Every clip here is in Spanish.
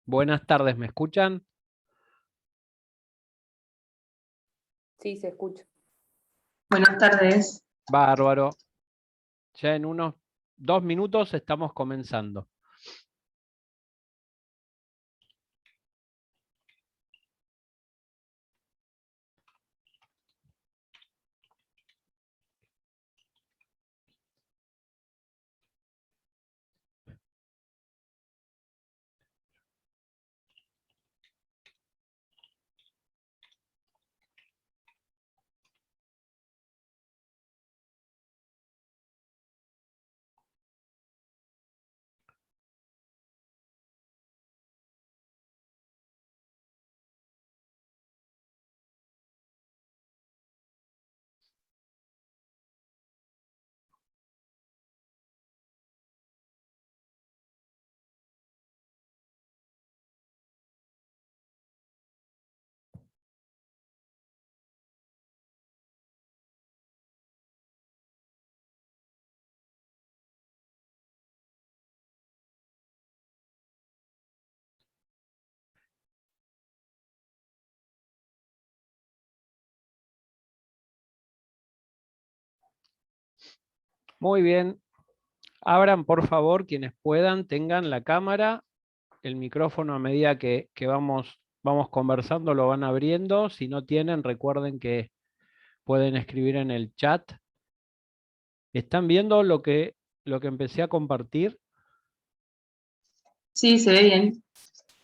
Buenas tardes, ¿me escuchan? Sí, se escucha. Buenas tardes. Bárbaro. Ya en unos 2 minutos estamos comenzando. Muy bien. Abran, por favor, quienes puedan, tengan la cámara, el micrófono a medida que vamos conversando, lo van abriendo. Si no tienen, recuerden que pueden escribir en el chat. ¿Están viendo lo que empecé a compartir? Sí, se ve bien.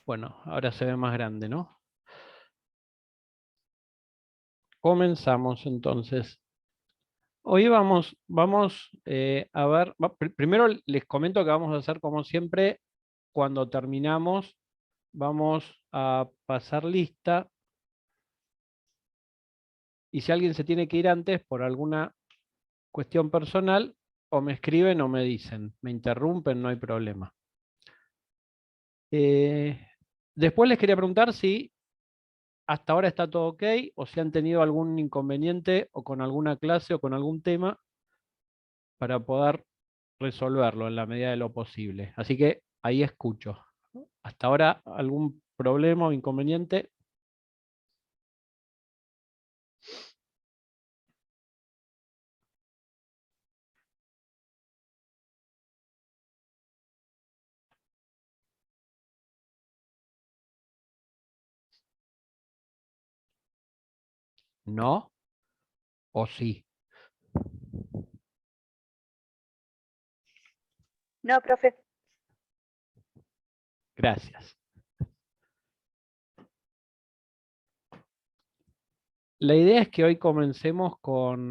Bueno, ahora se ve más grande, ¿no? Comenzamos entonces. Hoy vamos a ver, primero les comento que vamos a hacer como siempre, cuando terminamos, vamos a pasar lista y si alguien se tiene que ir antes por alguna cuestión personal, o me escriben o me dicen, me interrumpen, no hay problema. Después les quería preguntar si hasta ahora está todo ok o si han tenido algún inconveniente o con alguna clase o con algún tema para poder resolverlo en la medida de lo posible. Así que ahí escucho. ¿Hasta ahora algún problema o inconveniente? ¿No? ¿O sí? No, profe. Gracias. La idea es que hoy comencemos o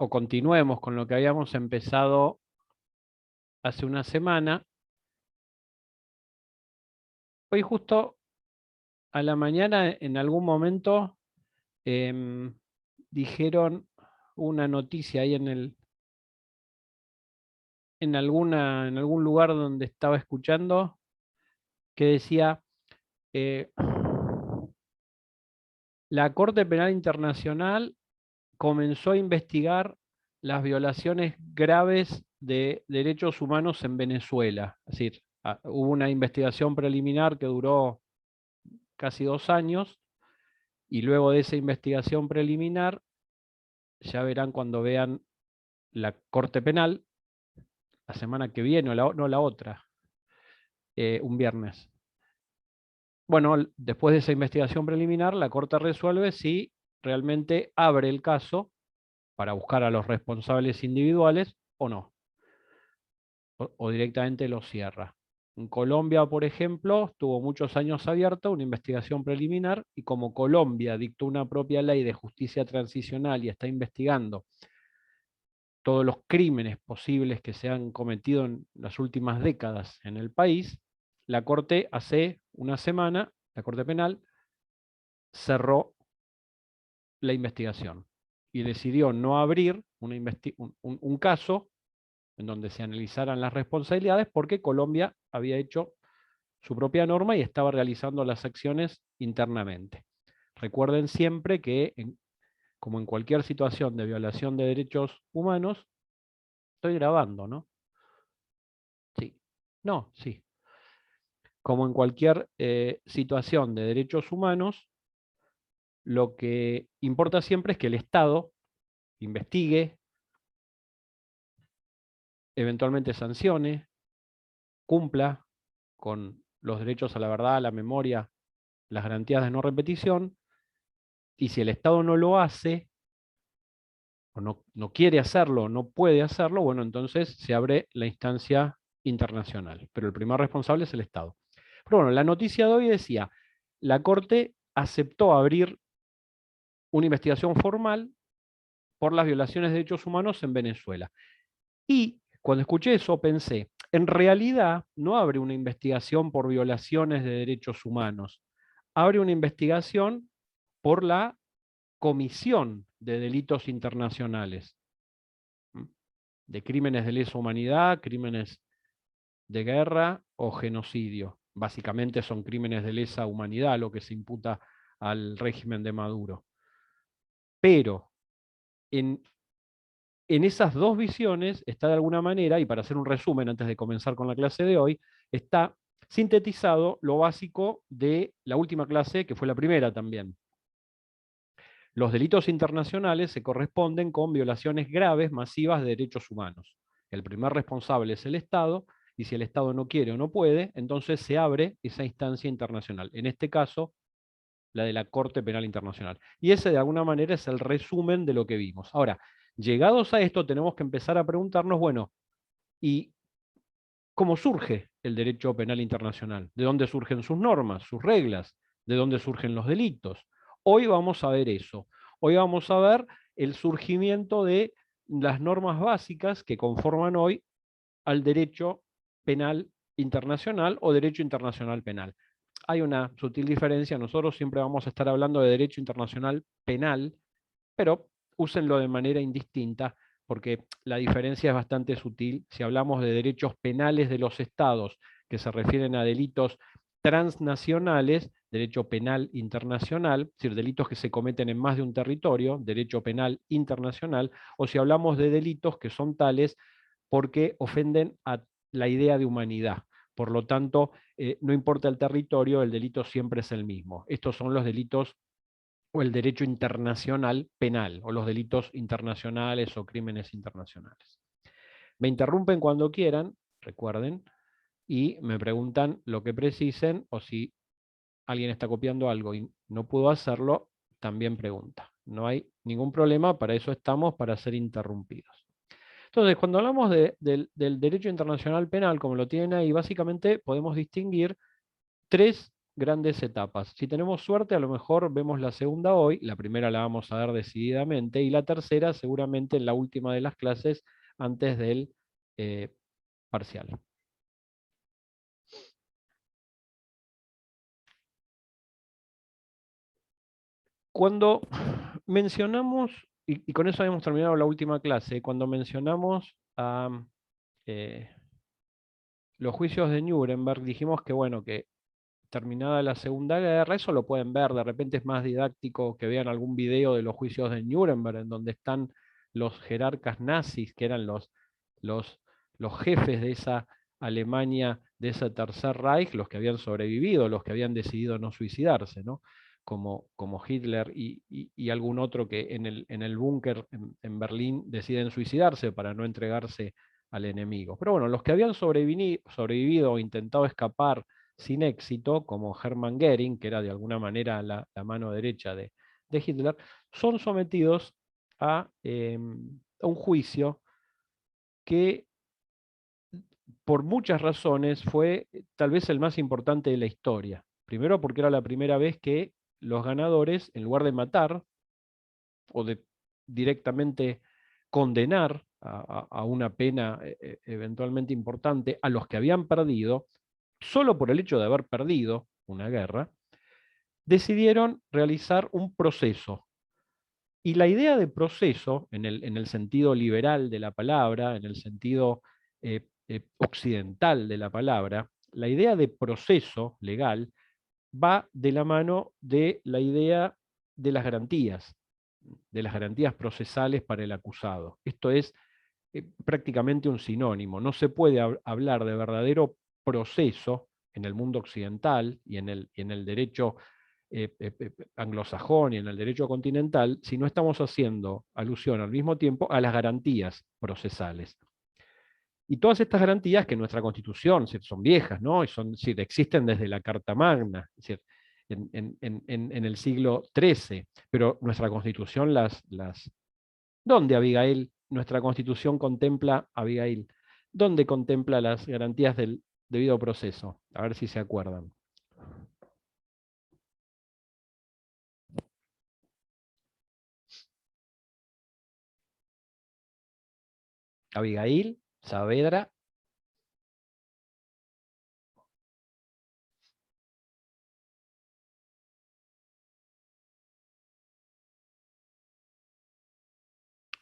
continuemos con lo que habíamos empezado hace una semana. Hoy justo a la mañana, en algún momento, dijeron una noticia ahí en algún lugar donde estaba escuchando, que decía, eh, la Corte Penal Internacional comenzó a investigar las violaciones graves de derechos humanos en Venezuela. Es decir, hubo una investigación preliminar que duró casi 2 años y luego de esa investigación preliminar, ya verán cuando vean la Corte Penal, la semana que viene, no la otra, un viernes. Bueno, después de esa investigación preliminar, la Corte resuelve si realmente abre el caso para buscar a los responsables individuales o no, o directamente lo cierra. En Colombia, por ejemplo, estuvo muchos años abierta una investigación preliminar y como Colombia dictó una propia ley de justicia transicional y está investigando todos los crímenes posibles que se han cometido en las últimas décadas en el país, la Corte hace una semana, la Corte Penal, cerró la investigación y decidió no abrir un caso en donde se analizaran las responsabilidades porque Colombia había hecho su propia norma y estaba realizando las acciones internamente. Recuerden siempre que, como en cualquier situación de violación de derechos humanos, estoy grabando, ¿no? Sí. No, sí. como en cualquier situación de derechos humanos, lo que importa siempre es que el Estado investigue, eventualmente sancione, cumpla con los derechos a la verdad, a la memoria, las garantías de no repetición, y si el Estado no lo hace, o no quiere hacerlo, no puede hacerlo, bueno, entonces se abre la instancia internacional, pero el primer responsable es el Estado. Pero bueno, la noticia de hoy decía, la Corte aceptó abrir una investigación formal por las violaciones de derechos humanos en Venezuela. Y cuando escuché eso pensé, en realidad no abre una investigación por violaciones de derechos humanos, abre una investigación por la comisión de delitos internacionales, de crímenes de lesa humanidad, crímenes de guerra o genocidio. Básicamente son crímenes de lesa humanidad lo que se imputa al régimen de Maduro. Pero en esas dos visiones está de alguna manera, y para hacer un resumen antes de comenzar con la clase de hoy, está sintetizado lo básico de la última clase, que fue la primera también. Los delitos internacionales se corresponden con violaciones graves, masivas de derechos humanos. El primer responsable es el Estado, y si el Estado no quiere o no puede, entonces se abre esa instancia internacional. En este caso, la de la Corte Penal Internacional. Y ese de alguna manera es el resumen de lo que vimos. Ahora, llegados a esto, tenemos que empezar a preguntarnos, bueno, ¿y cómo surge el derecho penal internacional? ¿De dónde surgen sus normas, sus reglas? ¿De dónde surgen los delitos? Hoy vamos a ver eso. Hoy vamos a ver el surgimiento de las normas básicas que conforman hoy al derecho penal internacional o derecho internacional penal. Hay una sutil diferencia, nosotros siempre vamos a estar hablando de derecho internacional penal, pero úsenlo de manera indistinta, porque la diferencia es bastante sutil. Si hablamos de derechos penales de los estados, que se refieren a delitos transnacionales, derecho penal internacional, es decir, delitos que se cometen en más de un territorio, derecho penal internacional, o si hablamos de delitos que son tales porque ofenden a la idea de humanidad. Por lo tanto, no importa el territorio, el delito siempre es el mismo. Estos son los delitos o el derecho internacional penal, o los delitos internacionales o crímenes internacionales. Me interrumpen cuando quieran, recuerden, y me preguntan lo que precisen, o si alguien está copiando algo y no pudo hacerlo, también pregunta. No hay ningún problema, para eso estamos, para ser interrumpidos. Entonces, cuando hablamos del derecho internacional penal, como lo tienen ahí, básicamente podemos distinguir tres grandes etapas. Si tenemos suerte, a lo mejor vemos la segunda hoy, la primera la vamos a ver decididamente, y la tercera seguramente en la última de las clases antes del parcial. Cuando mencionamos, y con eso habíamos terminado la última clase, cuando mencionamos los juicios de Nuremberg, dijimos que, bueno, que terminada la Segunda Guerra, eso lo pueden ver, de repente es más didáctico que vean algún video de los juicios de Nuremberg, en donde están los jerarcas nazis, que eran los jefes de esa Alemania, de ese Tercer Reich, los que habían sobrevivido, los que habían decidido no suicidarse, ¿no? Como Hitler y algún otro que en el búnker en Berlín deciden suicidarse para no entregarse al enemigo. Pero bueno, los que habían sobrevivido o intentado escapar sin éxito, como Hermann Göring, que era de alguna manera la mano derecha de Hitler, son sometidos a un juicio que por muchas razones fue tal vez el más importante de la historia. Primero porque era la primera vez que los ganadores, en lugar de matar o de directamente condenar a una pena eventualmente importante a los que habían perdido, solo por el hecho de haber perdido una guerra, decidieron realizar un proceso. Y la idea de proceso, en el sentido liberal de la palabra, en el sentido occidental de la palabra, la idea de proceso legal va de la mano de la idea de las garantías procesales para el acusado. Esto es prácticamente un sinónimo. No se puede hablar de verdadero proceso en el mundo occidental y en el derecho anglosajón y en el derecho continental, si no estamos haciendo alusión al mismo tiempo a las garantías procesales. Y todas estas garantías que nuestra Constitución son viejas, ¿no? Y existen desde la Carta Magna, es decir, en el siglo XIII, pero nuestra Constitución ¿Dónde, Abigail? Nuestra Constitución contempla, Abigail, ¿dónde contempla las garantías del debido proceso? A ver si se acuerdan. Abigail, Saavedra.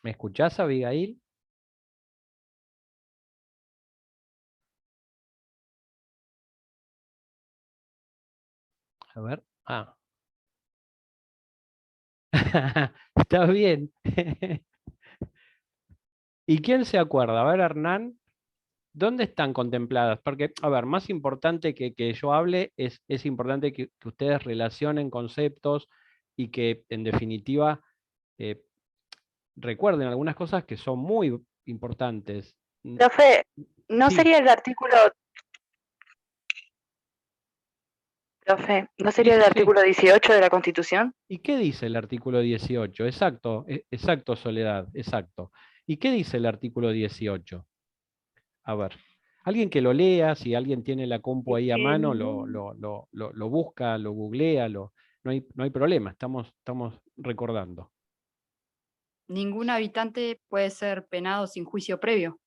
¿Me escuchás, Abigail? A ver. Ah. Está bien. ¿Y quién se acuerda? A ver, Hernán, ¿dónde están contempladas? Porque, a ver, más importante que yo hable, es importante que ustedes relacionen conceptos y que, en definitiva, recuerden algunas cosas que son muy importantes. Profe, ¿no Sí. sería el artículo... Profe, ¿no sería Sí, el sí, sí. artículo 18 de la Constitución? ¿Y qué dice el artículo 18? Exacto, exacto, Soledad, exacto. ¿Y qué dice el artículo 18? A ver, alguien que lo lea, si alguien tiene la compu ahí a mano, lo busca, lo googlea, no hay problema, estamos recordando. Ningún habitante puede ser penado sin juicio previo.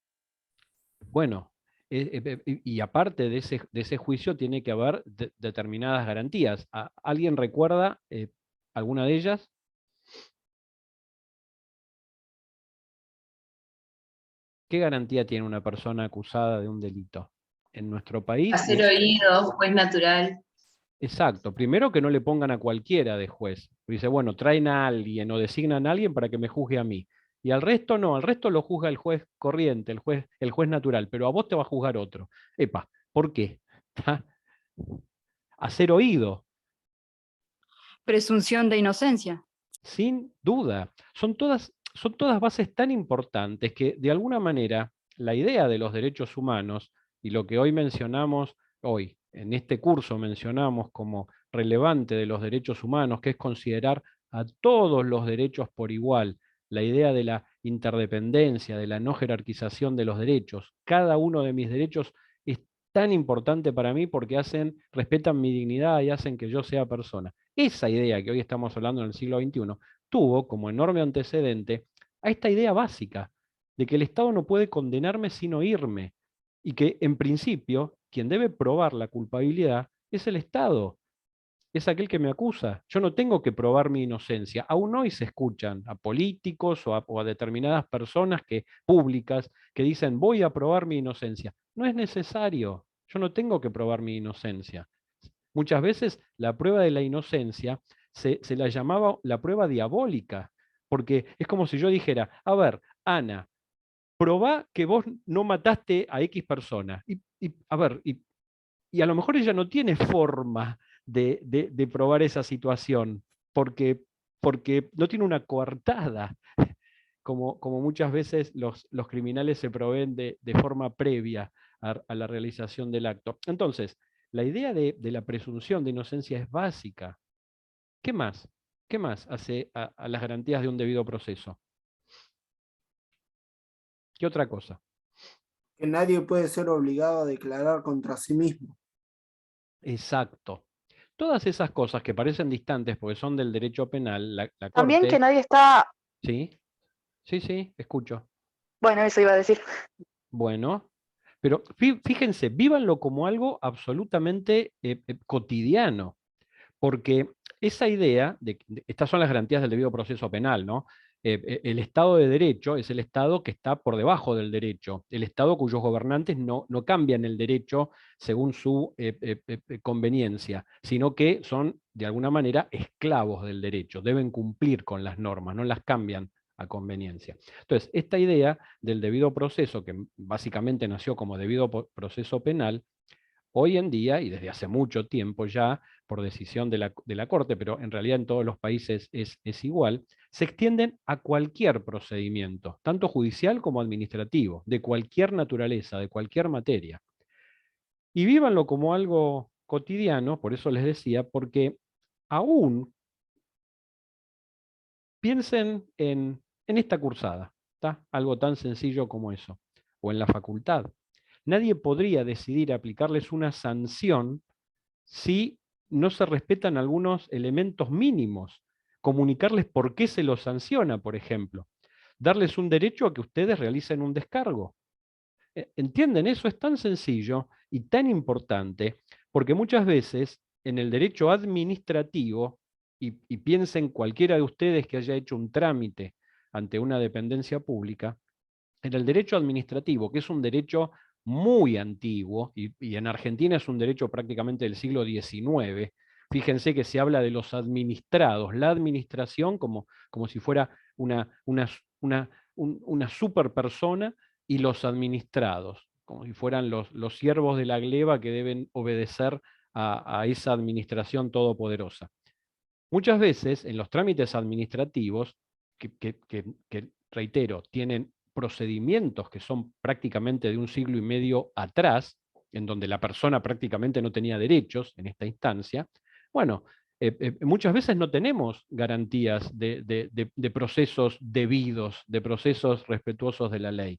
Bueno, y aparte de ese juicio tiene que haber determinadas garantías. ¿Alguien recuerda alguna de ellas? ¿Qué garantía tiene una persona acusada de un delito? En nuestro país. A ser oído, juez natural. Exacto. Primero que no le pongan a cualquiera de juez. Dice, bueno, traen a alguien o designan a alguien para que me juzgue a mí. Y al resto no, al resto lo juzga el juez corriente, el juez natural, pero a vos te va a juzgar otro. Epa, ¿por qué? A ser oído. Presunción de inocencia. Sin duda. Son todas bases tan importantes que, de alguna manera, la idea de los derechos humanos y lo que hoy mencionamos, hoy, en este curso mencionamos como relevante de los derechos humanos, que es considerar a todos los derechos por igual, la idea de la interdependencia, de la no jerarquización de los derechos. Cada uno de mis derechos es tan importante para mí porque respetan mi dignidad y hacen que yo sea persona. Esa idea que hoy estamos hablando en el siglo XXI tuvo como enorme antecedente a esta idea básica de que el Estado no puede condenarme sin oírme y que, en principio, quien debe probar la culpabilidad es el Estado, es aquel que me acusa. Yo no tengo que probar mi inocencia. Aún hoy se escuchan a políticos o a determinadas personas públicas que dicen voy a probar mi inocencia. No es necesario. Yo no tengo que probar mi inocencia. Muchas veces la prueba de la inocencia se la llamaba la prueba diabólica, porque es como si yo dijera, a ver, Ana, probá que vos no mataste a X persona. Y a lo mejor ella no tiene forma de probar esa situación, porque no tiene una coartada, como muchas veces los criminales se proveen de forma previa a la realización del acto. Entonces, la idea de la presunción de inocencia es básica. ¿Qué más? ¿Qué más hace a las garantías de un debido proceso? ¿Qué otra cosa? Que nadie puede ser obligado a declarar contra sí mismo. Exacto. Todas esas cosas que parecen distantes porque son del derecho penal, la También Corte... que nadie está... Sí, sí, escucho. Bueno, eso iba a decir. Bueno, pero fíjense, vívanlo como algo absolutamente cotidiano, porque esa idea, estas son las garantías del debido proceso penal, ¿no? El Estado de Derecho es el Estado que está por debajo del derecho, el Estado cuyos gobernantes no cambian el derecho según su conveniencia, sino que son, de alguna manera, esclavos del derecho, deben cumplir con las normas, no las cambian a conveniencia. Entonces, esta idea del debido proceso, que básicamente nació como debido proceso penal, Hoy en día, y desde hace mucho tiempo ya, por decisión de la Corte, pero en realidad en todos los países es igual, se extienden a cualquier procedimiento, tanto judicial como administrativo, de cualquier naturaleza, de cualquier materia. Y vívanlo como algo cotidiano, por eso les decía, porque aún piensen en esta cursada, ¿tá? Algo tan sencillo como eso, o en la facultad. Nadie podría decidir aplicarles una sanción si no se respetan algunos elementos mínimos. Comunicarles por qué se los sanciona, por ejemplo. Darles un derecho a que ustedes realicen un descargo. ¿Entienden? Eso es tan sencillo y tan importante, porque muchas veces en el derecho administrativo, y piensen cualquiera de ustedes que haya hecho un trámite ante una dependencia pública, en el derecho administrativo, que es un derecho muy antiguo, y en Argentina es un derecho prácticamente del siglo XIX, fíjense que se habla de los administrados, la administración como si fuera una super persona, y los administrados, como si fueran los siervos de la gleba que deben obedecer a esa administración todopoderosa. Muchas veces en los trámites administrativos, que reitero, tienen procedimientos que son prácticamente de un siglo y medio atrás, en donde la persona prácticamente no tenía derechos en esta instancia, bueno, muchas veces no tenemos garantías de procesos debidos, de procesos respetuosos de la ley.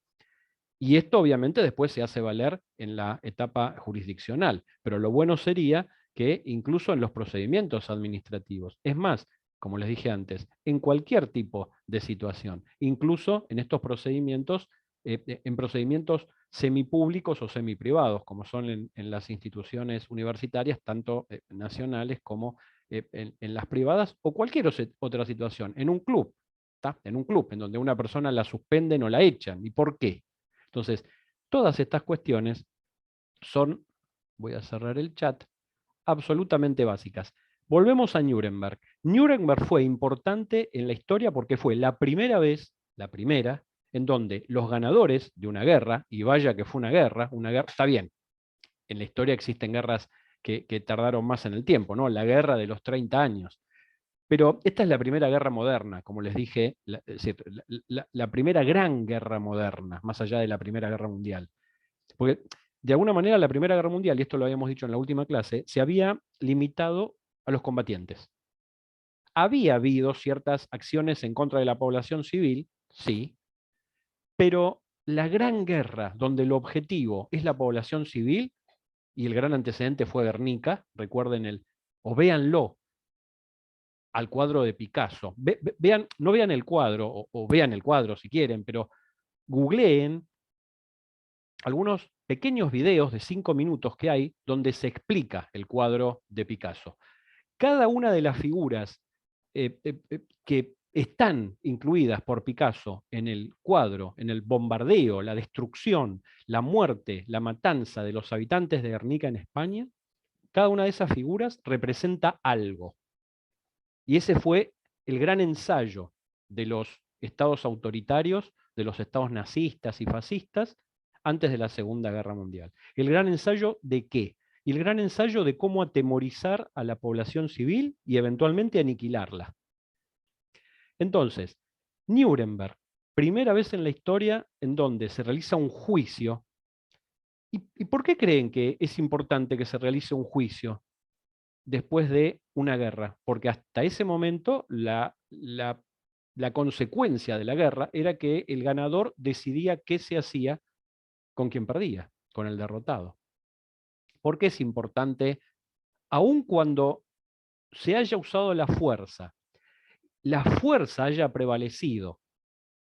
Y esto obviamente después se hace valer en la etapa jurisdiccional, pero lo bueno sería que incluso en los procedimientos administrativos, es más, como les dije antes, en cualquier tipo de situación, incluso en estos procedimientos, en procedimientos semipúblicos o semiprivados, como son en las instituciones universitarias, tanto nacionales como en las privadas, o cualquier otra situación, en un club, ¿tá? En un club, en donde una persona la suspenden o la echan. ¿Y por qué? Entonces, todas estas cuestiones son, voy a cerrar el chat, absolutamente básicas. Volvemos a Nuremberg. Nuremberg fue importante en la historia porque fue la primera vez, la primera, en donde los ganadores de una guerra, y vaya que fue una guerra, está bien, en la historia existen guerras que tardaron más en el tiempo, ¿no? La guerra de los 30 años. Pero esta es la primera guerra moderna, como les dije, es decir, la primera gran guerra moderna, más allá de la Primera Guerra Mundial. Porque de alguna manera la Primera Guerra Mundial, y esto lo habíamos dicho en la última clase, se había limitado a los combatientes. Había habido ciertas acciones en contra de la población civil, sí, pero la gran guerra, donde el objetivo es la población civil, y el gran antecedente fue Guernica, recuerden o véanlo, al cuadro de Picasso. Vean, no vean el cuadro, o vean el cuadro si quieren, pero googleen algunos pequeños videos de 5 minutos que hay donde se explica el cuadro de Picasso. Cada una de las figuras que están incluidas por Picasso en el cuadro, en el bombardeo, la destrucción, la muerte, la matanza de los habitantes de Guernica en España, cada una de esas figuras representa algo. Y ese fue el gran ensayo de los estados autoritarios, de los estados nazistas y fascistas, antes de la Segunda Guerra Mundial. ¿El gran ensayo de qué? Y el gran ensayo de cómo atemorizar a la población civil y eventualmente aniquilarla. Entonces, Nuremberg, primera vez en la historia en donde se realiza un juicio. ¿Y por qué creen que es importante que se realice un juicio después de una guerra? Porque hasta ese momento la consecuencia de la guerra era que el ganador decidía qué se hacía con quien perdía, con el derrotado. ¿Por qué es importante? Aun cuando se haya usado la fuerza haya prevalecido,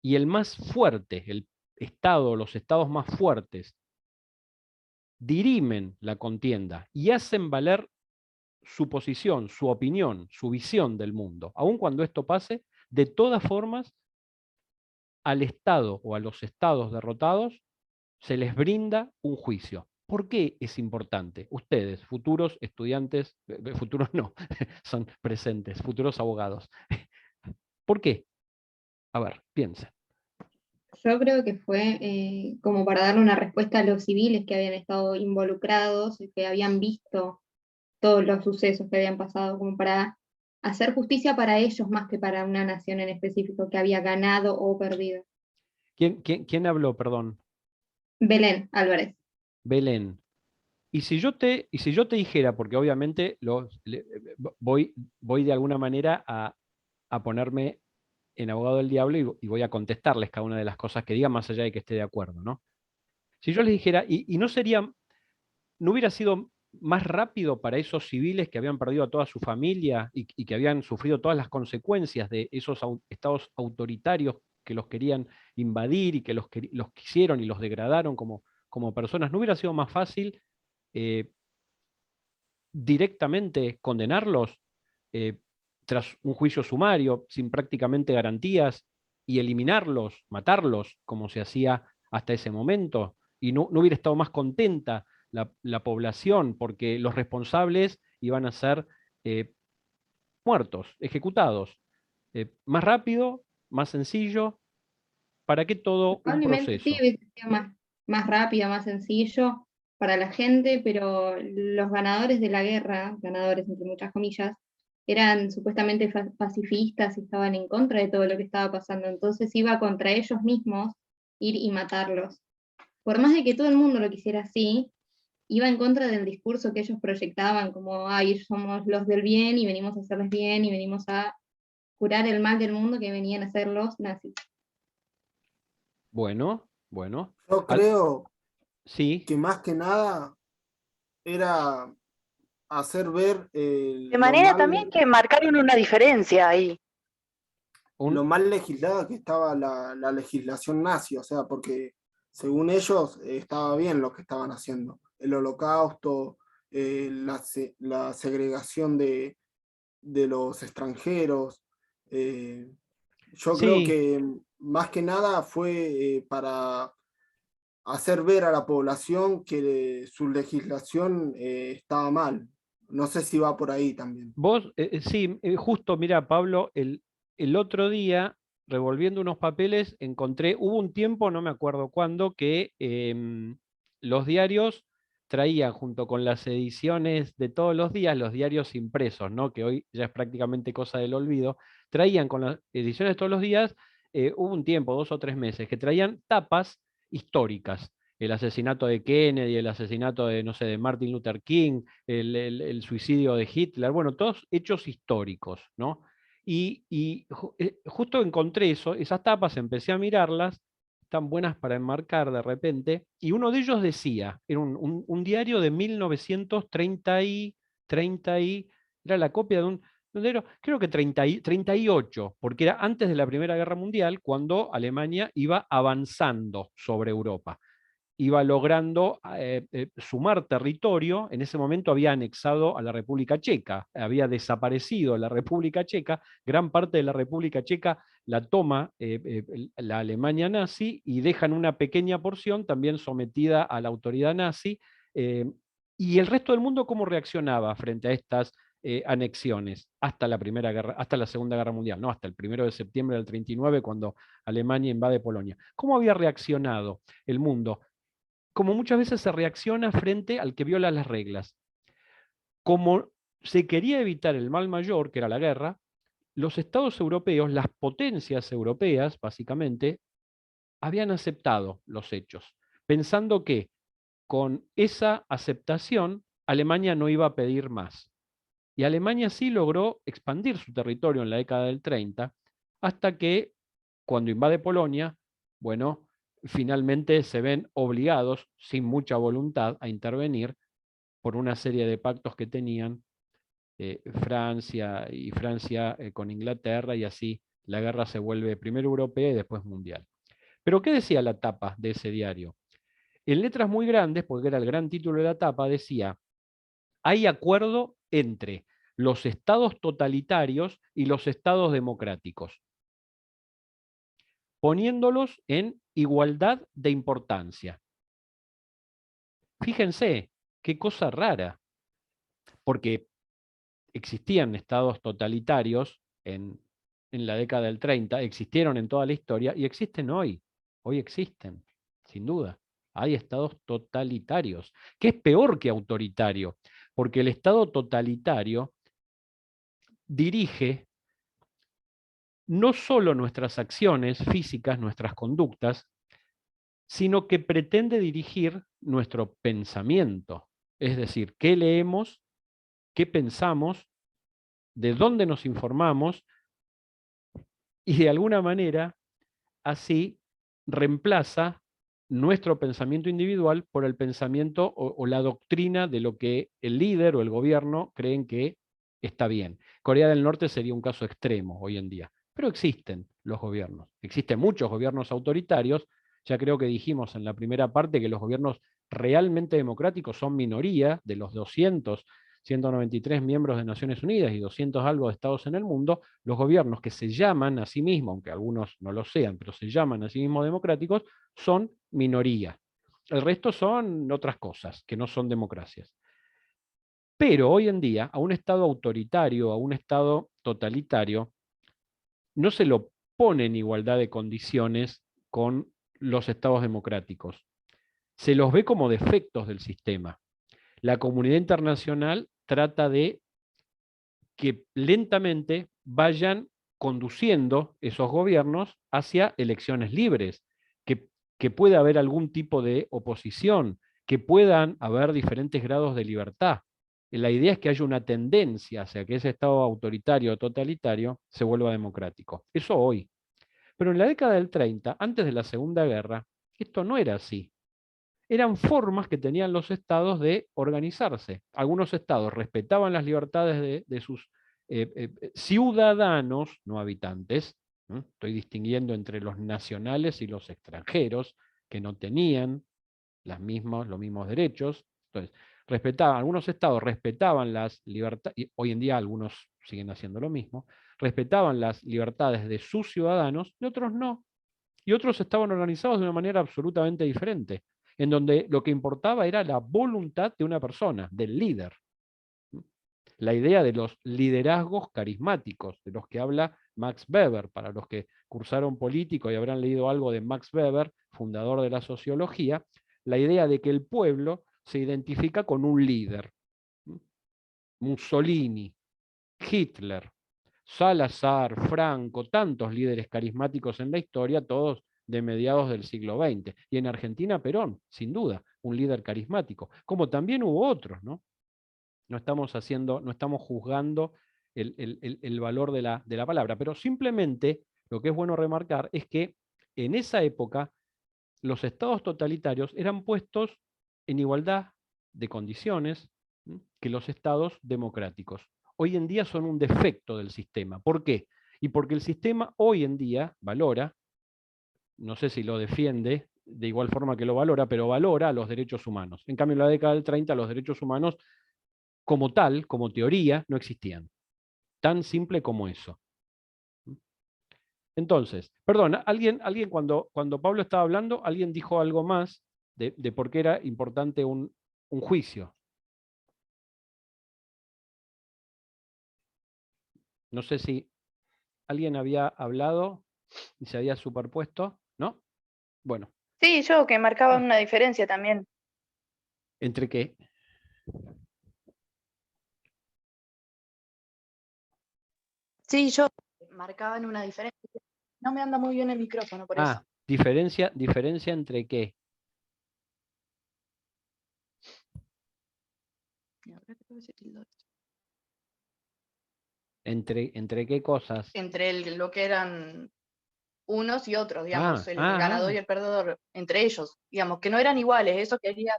y el más fuerte, el Estado, los estados más fuertes, dirimen la contienda y hacen valer su posición, su opinión, su visión del mundo. Aun cuando esto pase, de todas formas, al Estado o a los estados derrotados se les brinda un juicio. ¿Por qué es importante? Ustedes, futuros estudiantes, futuros no, son presentes, futuros abogados. ¿Por qué? A ver, piensen. Yo creo que fue como para darle una respuesta a los civiles que habían estado involucrados y que habían visto todos los sucesos que habían pasado, como para hacer justicia para ellos más que para una nación en específico que había ganado o perdido. ¿Quién habló, perdón? Belén Álvarez. Belén. Y si yo te dijera, porque obviamente voy de alguna manera a ponerme en abogado del diablo y voy a contestarles cada una de las cosas que diga, más allá de que esté de acuerdo, ¿no? Si yo les dijera, y no hubiera sido más rápido para esos civiles que habían perdido a toda su familia y que habían sufrido todas las consecuencias de esos estados autoritarios que los querían invadir y que los quisieron y los degradaron como personas, ¿no hubiera sido más fácil directamente condenarlos tras un juicio sumario, sin prácticamente garantías, y eliminarlos, matarlos, como se hacía hasta ese momento? Y no hubiera estado más contenta la población, porque los responsables iban a ser muertos, ejecutados. Más rápido, más sencillo. ¿Para qué todo un Probablemente sí proceso? hubiese sido más rápido, más sencillo para la gente, pero los ganadores de la guerra, ganadores entre muchas comillas, eran supuestamente pacifistas y estaban en contra de todo lo que estaba pasando, entonces iba contra ellos mismos ir y matarlos. Por más de que todo el mundo lo quisiera así, iba en contra del discurso que ellos proyectaban, como, ay, somos los del bien y venimos a hacerles bien y venimos a curar el mal del mundo que venían a hacer los nazis. Bueno. Yo creo Sí. que más que nada era hacer ver De manera también que marcaron una diferencia ahí. lo mal legislada que estaba la legislación nazi, o sea, porque según ellos estaba bien lo que estaban haciendo. El holocausto, la segregación de los extranjeros. Yo creo Sí, que más que nada fue para hacer ver a la población que su legislación estaba mal. No sé si va por ahí también. vos, sí, justo, mira, Pablo, el otro día, revolviendo unos papeles, hubo un tiempo, no me acuerdo cuándo, que los diarios traían junto con las ediciones de todos los días, los diarios impresos, ¿no? Que hoy ya es prácticamente cosa del olvido, traían con las ediciones de todos los días, hubo un tiempo, 2 o 3 meses, que traían tapas históricas. El asesinato de Kennedy, el asesinato de, no sé, de Martin Luther King, el suicidio de Hitler, bueno, todos hechos históricos, ¿no? Justo encontré esas tapas, empecé a mirarlas, están buenas para enmarcar de repente, y uno de ellos decía, era un diario de 1930 era la copia de un diario, creo que 38, porque era antes de la Primera Guerra Mundial, cuando Alemania iba avanzando sobre Europa, iba logrando sumar territorio. En ese momento había anexado a la República Checa, había desaparecido la República Checa, gran parte de la República Checa la toma la Alemania nazi y dejan una pequeña porción también sometida a la autoridad nazi. Y el resto del mundo, ¿cómo reaccionaba frente a estas anexiones hasta la Primera Guerra, hasta la Segunda Guerra Mundial, no, hasta el 1 de septiembre del 39, cuando Alemania invade Polonia? ¿Cómo había reaccionado el mundo? Como muchas veces se reacciona frente al que viola las reglas. Como se quería evitar el mal mayor, que era la guerra, los estados europeos, las potencias europeas, básicamente, habían aceptado los hechos, pensando que con esa aceptación Alemania no iba a pedir más. Y Alemania sí logró expandir su territorio en la década del 30, hasta que cuando invade Polonia, bueno, finalmente se ven obligados, sin mucha voluntad, a intervenir por una serie de pactos que tenían Francia con Inglaterra, y así la guerra se vuelve primero europea y después mundial. Pero ¿qué decía la tapa de ese diario? En letras muy grandes, porque era el gran título de la tapa, decía: hay acuerdo entre los estados totalitarios y los estados democráticos, poniéndolos en igualdad de importancia. Fíjense, qué cosa rara, porque existían estados totalitarios en la década del 30, existieron en toda la historia y existen hoy. hoy existen, sin duda. Hay estados totalitarios, que es peor que autoritario, porque el estado totalitario dirige no solo nuestras acciones físicas, nuestras conductas, sino que pretende dirigir nuestro pensamiento. Es decir, qué leemos, qué pensamos, de dónde nos informamos, y de alguna manera así reemplaza nuestro pensamiento individual por el pensamiento o la doctrina de lo que el líder o el gobierno creen que está bien. Corea del Norte sería un caso extremo hoy en día, pero existen los gobiernos. Existen muchos gobiernos autoritarios. Ya creo que dijimos en la primera parte que los gobiernos realmente democráticos son minoría de los 193 miembros de Naciones Unidas y 200 algo de estados en el mundo. Los gobiernos que se llaman a sí mismos, aunque algunos no lo sean, pero se llaman a sí mismos democráticos, son minoría. El resto son otras cosas, que no son democracias. Pero hoy en día, a un estado autoritario, a un estado totalitario, no se lo pone en igualdad de condiciones con los estados democráticos. Se los ve como defectos del sistema. La comunidad internacional trata de que lentamente vayan conduciendo esos gobiernos hacia elecciones libres, que pueda haber algún tipo de oposición, que puedan haber diferentes grados de libertad. La idea es que haya una tendencia hacia que ese estado autoritario o totalitario se vuelva democrático. Eso hoy. Pero en la década del 30, antes de la Segunda Guerra, esto no era así. Eran formas que tenían los estados de organizarse. Algunos estados respetaban las libertades de sus ciudadanos, no habitantes. Estoy distinguiendo entre los nacionales y los extranjeros, que no tenían los mismos derechos. Entonces, algunos estados respetaban las libertades, y hoy en día algunos siguen haciendo lo mismo, respetaban las libertades de sus ciudadanos, y otros no. Y otros estaban organizados de una manera absolutamente diferente, en donde lo que importaba era la voluntad de una persona, del líder. La idea de los liderazgos carismáticos, de los que habla Max Weber. Para los que cursaron político y habrán leído algo de Max Weber, fundador de la sociología, la idea de que el pueblo se identifica con un líder. Mussolini, Hitler, Salazar, Franco, tantos líderes carismáticos en la historia, todos de mediados del siglo XX. Y en Argentina, Perón, sin duda, un líder carismático, como también hubo otros, ¿no? No estamos juzgando el valor de la palabra, pero simplemente lo que es bueno remarcar es que en esa época los estados totalitarios eran puestos en igualdad de condiciones que los estados democráticos. Hoy en día son un defecto del sistema. ¿Por qué? Y porque el sistema hoy en día valora, no sé si lo defiende de igual forma que lo valora, pero valora los derechos humanos. En cambio, en la década del 30 los derechos humanos como tal, como teoría, no existían. Tan simple como eso. Entonces, perdón, alguien cuando Pablo estaba hablando, alguien dijo algo más de por qué era importante un juicio. No sé si alguien había hablado y se había superpuesto, ¿no? Bueno. Sí, yo que marcaba una diferencia también. ¿Entre qué? Sí, yo marcaban una diferencia. No me anda muy bien el micrófono, por eso. Diferencia entre qué. ¿Entre qué cosas? Entre lo que eran unos y otros, digamos, el ganador y el perdedor, entre ellos, digamos, que no eran iguales, eso quería.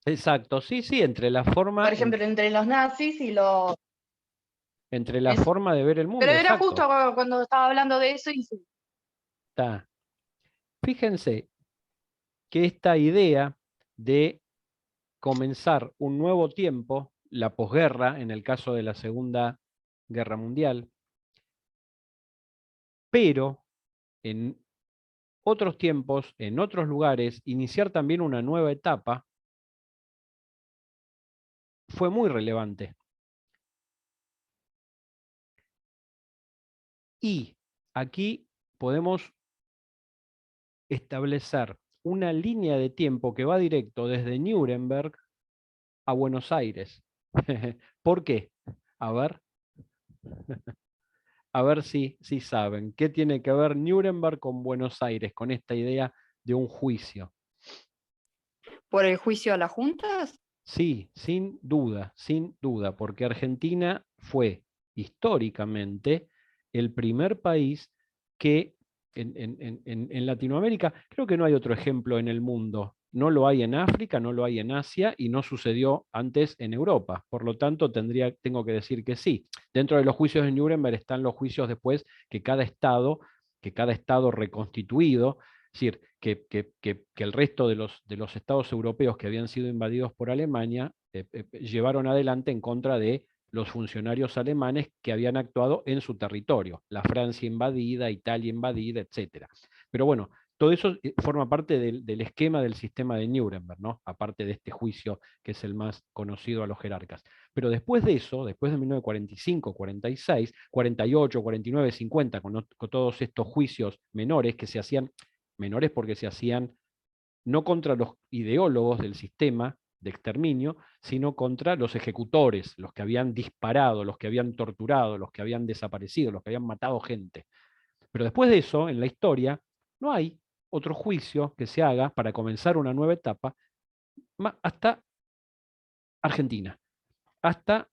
Exacto, sí, entre la forma. Por ejemplo, entre los nazis y los. Entre la forma de ver el mundo. Pero era exacto. justo cuando estaba hablando de eso y sí. Está. Fíjense que esta idea de comenzar un nuevo tiempo, la posguerra, en el caso de la Segunda Guerra Mundial, pero en otros tiempos, en otros lugares, iniciar también una nueva etapa, fue muy relevante. Y aquí podemos establecer una línea de tiempo que va directo desde Nuremberg a Buenos Aires. ¿Por qué? A ver. A ver si saben. ¿Qué tiene que ver Nuremberg con Buenos Aires, con esta idea de un juicio? ¿Por el juicio a las juntas? Sí, sin duda, porque Argentina fue históricamente el primer país que en Latinoamérica, creo que no hay otro ejemplo en el mundo, no lo hay en África, no lo hay en Asia y no sucedió antes en Europa. Por lo tanto, tengo que decir que sí. Dentro de los juicios de Nuremberg están los juicios después que cada estado reconstituido, es decir, que el resto de los estados europeos que habían sido invadidos por Alemania llevaron adelante en contra de los funcionarios alemanes que habían actuado en su territorio, la Francia invadida, Italia invadida, etc. Pero bueno, todo eso forma parte del esquema del sistema de Nuremberg, ¿no? Aparte de este juicio que es el más conocido a los jerarcas. Pero después de eso, después de 1945, 46, 48, 49, 50, con todos estos juicios menores que se hacían, menores porque se hacían no contra los ideólogos del sistema de exterminio, sino contra los ejecutores, los que habían disparado, los que habían torturado, los que habían desaparecido, los que habían matado gente. Pero después de eso, en la historia, no hay otro juicio que se haga para comenzar una nueva etapa hasta Argentina, hasta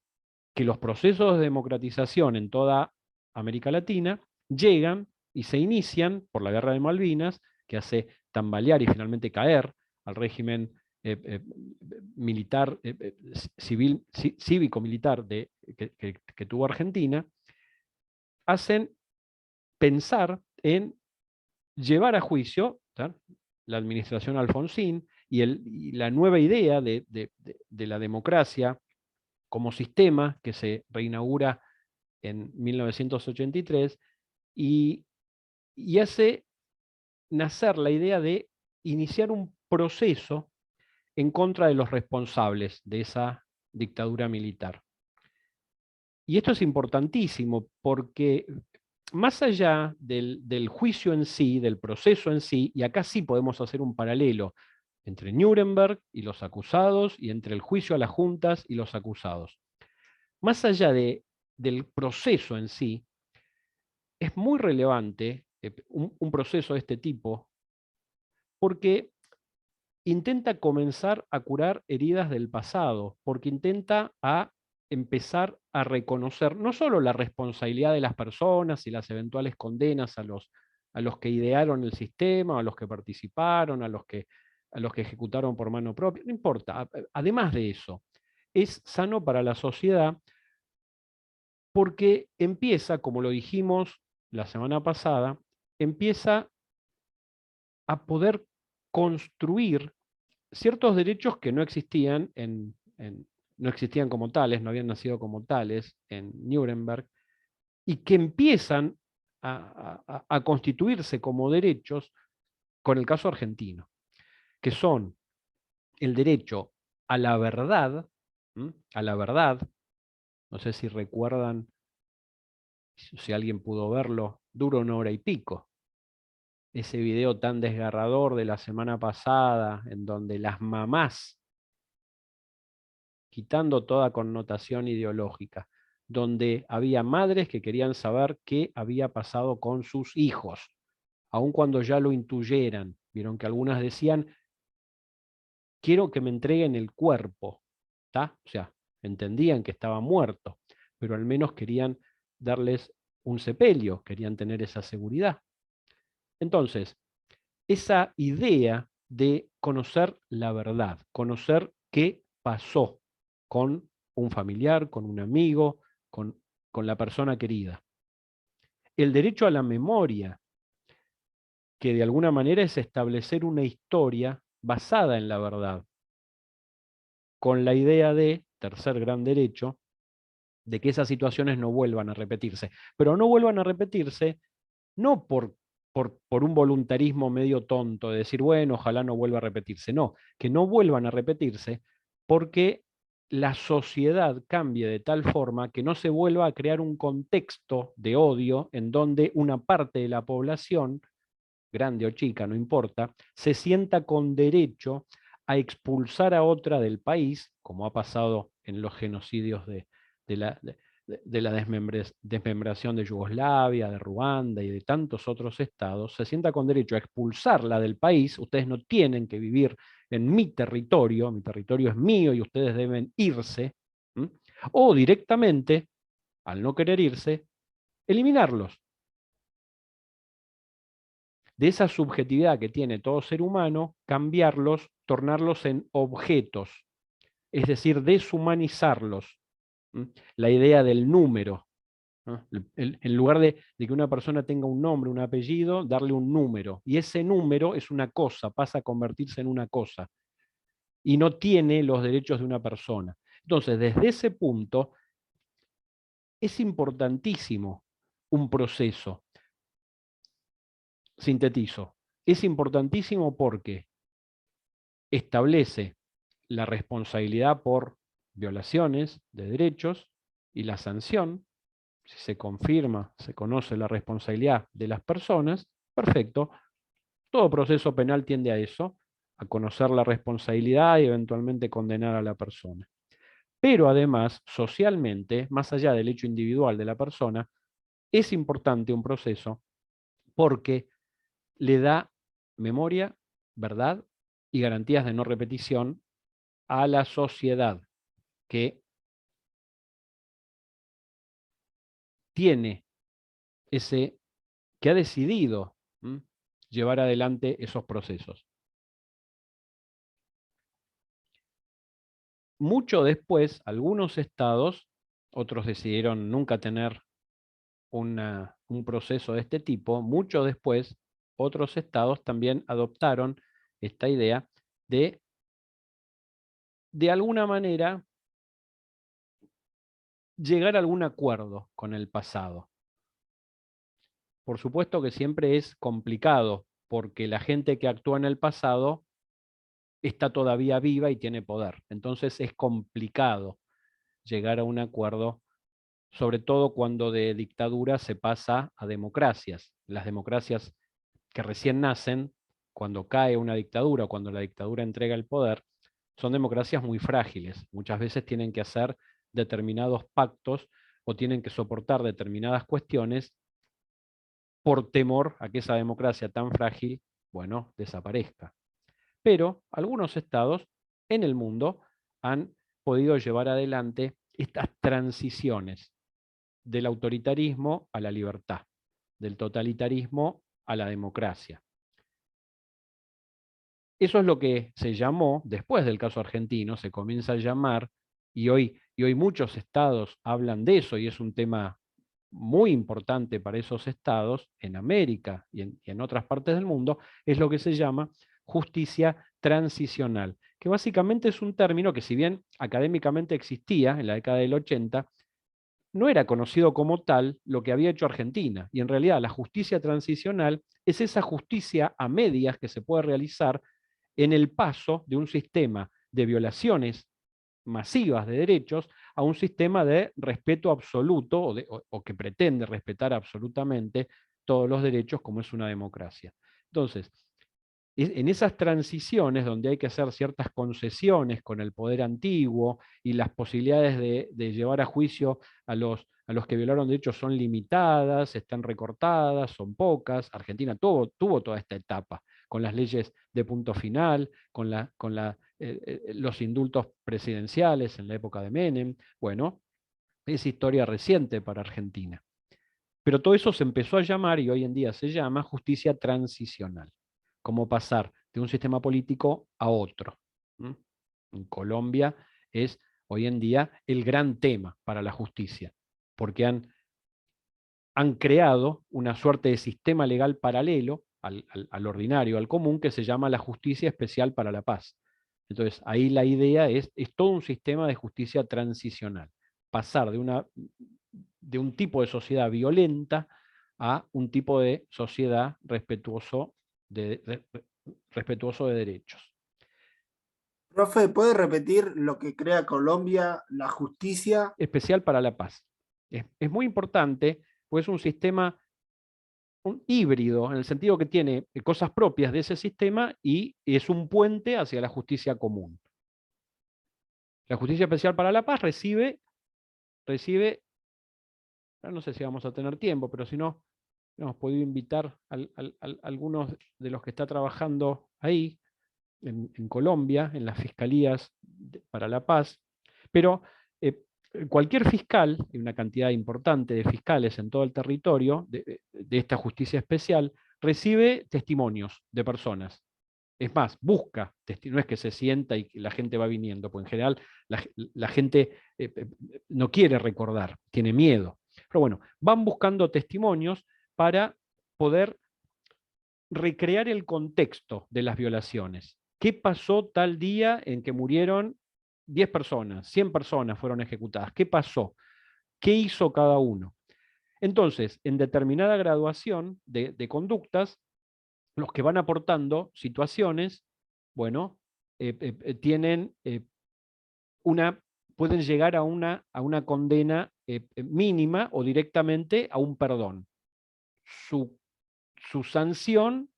que los procesos de democratización en toda América Latina llegan y se inician por la Guerra de Malvinas, que hace tambalear y finalmente caer al régimen militar, cívico-militar que tuvo Argentina, hacen pensar en llevar a juicio, ¿tá?, la administración Alfonsín y la nueva idea de la democracia como sistema que se reinaugura en 1983 y hace nacer la idea de iniciar un proceso en contra de los responsables de esa dictadura militar. Y esto es importantísimo porque más allá del juicio en sí, del proceso en sí, y acá sí podemos hacer un paralelo entre Nuremberg y los acusados y entre el juicio a las juntas y los acusados. Más allá del proceso en sí, es muy relevante un proceso de este tipo porque intenta comenzar a curar heridas del pasado, porque intenta empezar a reconocer no solo la responsabilidad de las personas y las eventuales condenas a los que idearon el sistema, a los que participaron, a los que ejecutaron por mano propia, no importa. Además de eso, es sano para la sociedad porque empieza, como lo dijimos la semana pasada, empieza a poder construir ciertos derechos que no existían no existían como tales, no habían nacido como tales en Nuremberg, y que empiezan a constituirse como derechos con el caso argentino, que son el derecho a la verdad, no sé si recuerdan, si alguien pudo verlo, dura 1 hora y pico. Ese video tan desgarrador de la semana pasada, en donde las mamás, quitando toda connotación ideológica, donde había madres que querían saber qué había pasado con sus hijos, aun cuando ya lo intuyeran. Vieron que algunas decían, quiero que me entreguen el cuerpo, ¿tá? O sea, entendían que estaba muerto, pero al menos querían darles un sepelio, querían tener esa seguridad. Entonces, esa idea de conocer la verdad, conocer qué pasó con un familiar, con un amigo, con la persona querida. El derecho a la memoria, que de alguna manera es establecer una historia basada en la verdad, con la idea de, tercer gran derecho, de que esas situaciones no vuelvan a repetirse. Pero no vuelvan a repetirse no por un voluntarismo medio tonto de decir, bueno, ojalá no vuelva a repetirse. No, que no vuelvan a repetirse porque la sociedad cambie de tal forma que no se vuelva a crear un contexto de odio en donde una parte de la población grande o chica, no importa, se sienta con derecho a expulsar a otra del país, como ha pasado en los genocidios de la desmembración de Yugoslavia, de Ruanda y de tantos otros estados, se sienta con derecho a expulsarla del país. Ustedes no tienen que vivir en mi territorio es mío y ustedes deben irse, ¿m? O directamente, al no querer irse, eliminarlos. De esa subjetividad que tiene todo ser humano, cambiarlos, tornarlos en objetos, es decir, deshumanizarlos. La idea del número, ¿no? En lugar de que una persona tenga un nombre, un apellido, darle un número. Y ese número es una cosa, pasa a convertirse en una cosa. Y no tiene los derechos de una persona. Entonces, desde ese punto, es importantísimo un proceso. Sintetizo. Es importantísimo porque establece la responsabilidad por violaciones de derechos y la sanción. Si se confirma, se conoce la responsabilidad de las personas, perfecto. Todo proceso penal tiende a eso, a conocer la responsabilidad y eventualmente condenar a la persona. Pero además, socialmente, más allá del hecho individual de la persona, es importante un proceso porque le da memoria, verdad y garantías de no repetición a la sociedad que tiene que ha decidido llevar adelante esos procesos. Mucho después, algunos estados, otros decidieron nunca tener un proceso de este tipo, mucho después, otros estados también adoptaron esta idea de alguna manera, llegar a algún acuerdo con el pasado. Por supuesto que siempre es complicado, porque la gente que actúa en el pasado está todavía viva y tiene poder. Entonces es complicado llegar a un acuerdo, sobre todo cuando de dictadura se pasa a democracias. Las democracias que recién nacen, cuando cae una dictadura o cuando la dictadura entrega el poder, son democracias muy frágiles. Muchas veces tienen que hacer determinados pactos o tienen que soportar determinadas cuestiones por temor a que esa democracia tan frágil, bueno, desaparezca. Pero algunos estados en el mundo han podido llevar adelante estas transiciones del autoritarismo a la libertad, del totalitarismo a la democracia. Eso es lo que se llamó, después del caso argentino, se comienza a llamar, y hoy muchos estados hablan de eso, y es un tema muy importante para esos estados, en América y en otras partes del mundo, es lo que se llama justicia transicional, que básicamente es un término que, si bien académicamente existía en la década del 80, no era conocido como tal lo que había hecho Argentina. Y en realidad la justicia transicional es esa justicia a medias que se puede realizar en el paso de un sistema de violaciones masivas de derechos a un sistema de respeto absoluto o que pretende respetar absolutamente todos los derechos como es una democracia. Entonces, en esas transiciones donde hay que hacer ciertas concesiones con el poder antiguo y las posibilidades de llevar a juicio a los que violaron derechos son limitadas, están recortadas, son pocas. Argentina tuvo toda esta etapa con las leyes de punto final, con los indultos presidenciales en la época de Menem. Bueno, es historia reciente para Argentina. Pero todo eso se empezó a llamar, y hoy en día se llama, justicia transicional. Como pasar de un sistema político a otro. En Colombia es hoy en día el gran tema para la justicia, porque han creado una suerte de sistema legal paralelo al ordinario, al común, que se llama la Justicia Especial para la Paz. Entonces, ahí la idea es todo un sistema de justicia transicional. Pasar de un tipo de sociedad violenta a un tipo de sociedad respetuoso de derechos. Profe, ¿puede repetir lo que crea Colombia, la justicia? Especial para la paz. Es muy importante, pues es un sistema un híbrido, en el sentido que tiene cosas propias de ese sistema y es un puente hacia la justicia común. La Justicia Especial para la Paz recibe, no sé si vamos a tener tiempo, pero si no, hemos podido invitar a algunos de los que está trabajando ahí, en Colombia, en las fiscalías para la paz, pero cualquier fiscal, y una cantidad importante de fiscales en todo el territorio de esta justicia especial, recibe testimonios de personas. Es más, busca, no es que se sienta y la gente va viniendo, porque en general la gente no quiere recordar, tiene miedo. Pero bueno, van buscando testimonios para poder recrear el contexto de las violaciones. ¿Qué pasó tal día en que murieron 10 personas, 100 personas fueron ejecutadas? ¿Qué pasó? ¿Qué hizo cada uno? Entonces, en determinada graduación de conductas, los que van aportando situaciones, bueno, tienen pueden llegar a una condena mínima o directamente a un perdón. Su sanción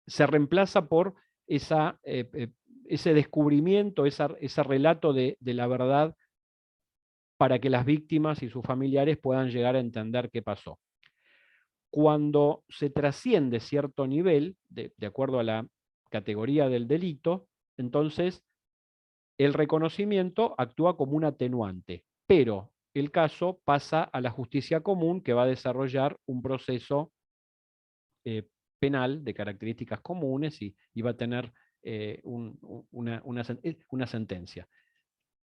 se reemplaza por ese descubrimiento, ese relato de la verdad para que las víctimas y sus familiares puedan llegar a entender qué pasó. Cuando se trasciende cierto nivel, de acuerdo a la categoría del delito, entonces el reconocimiento actúa como un atenuante, pero el caso pasa a la justicia común, que va a desarrollar un proceso penal de características comunes y va a tener una sentencia.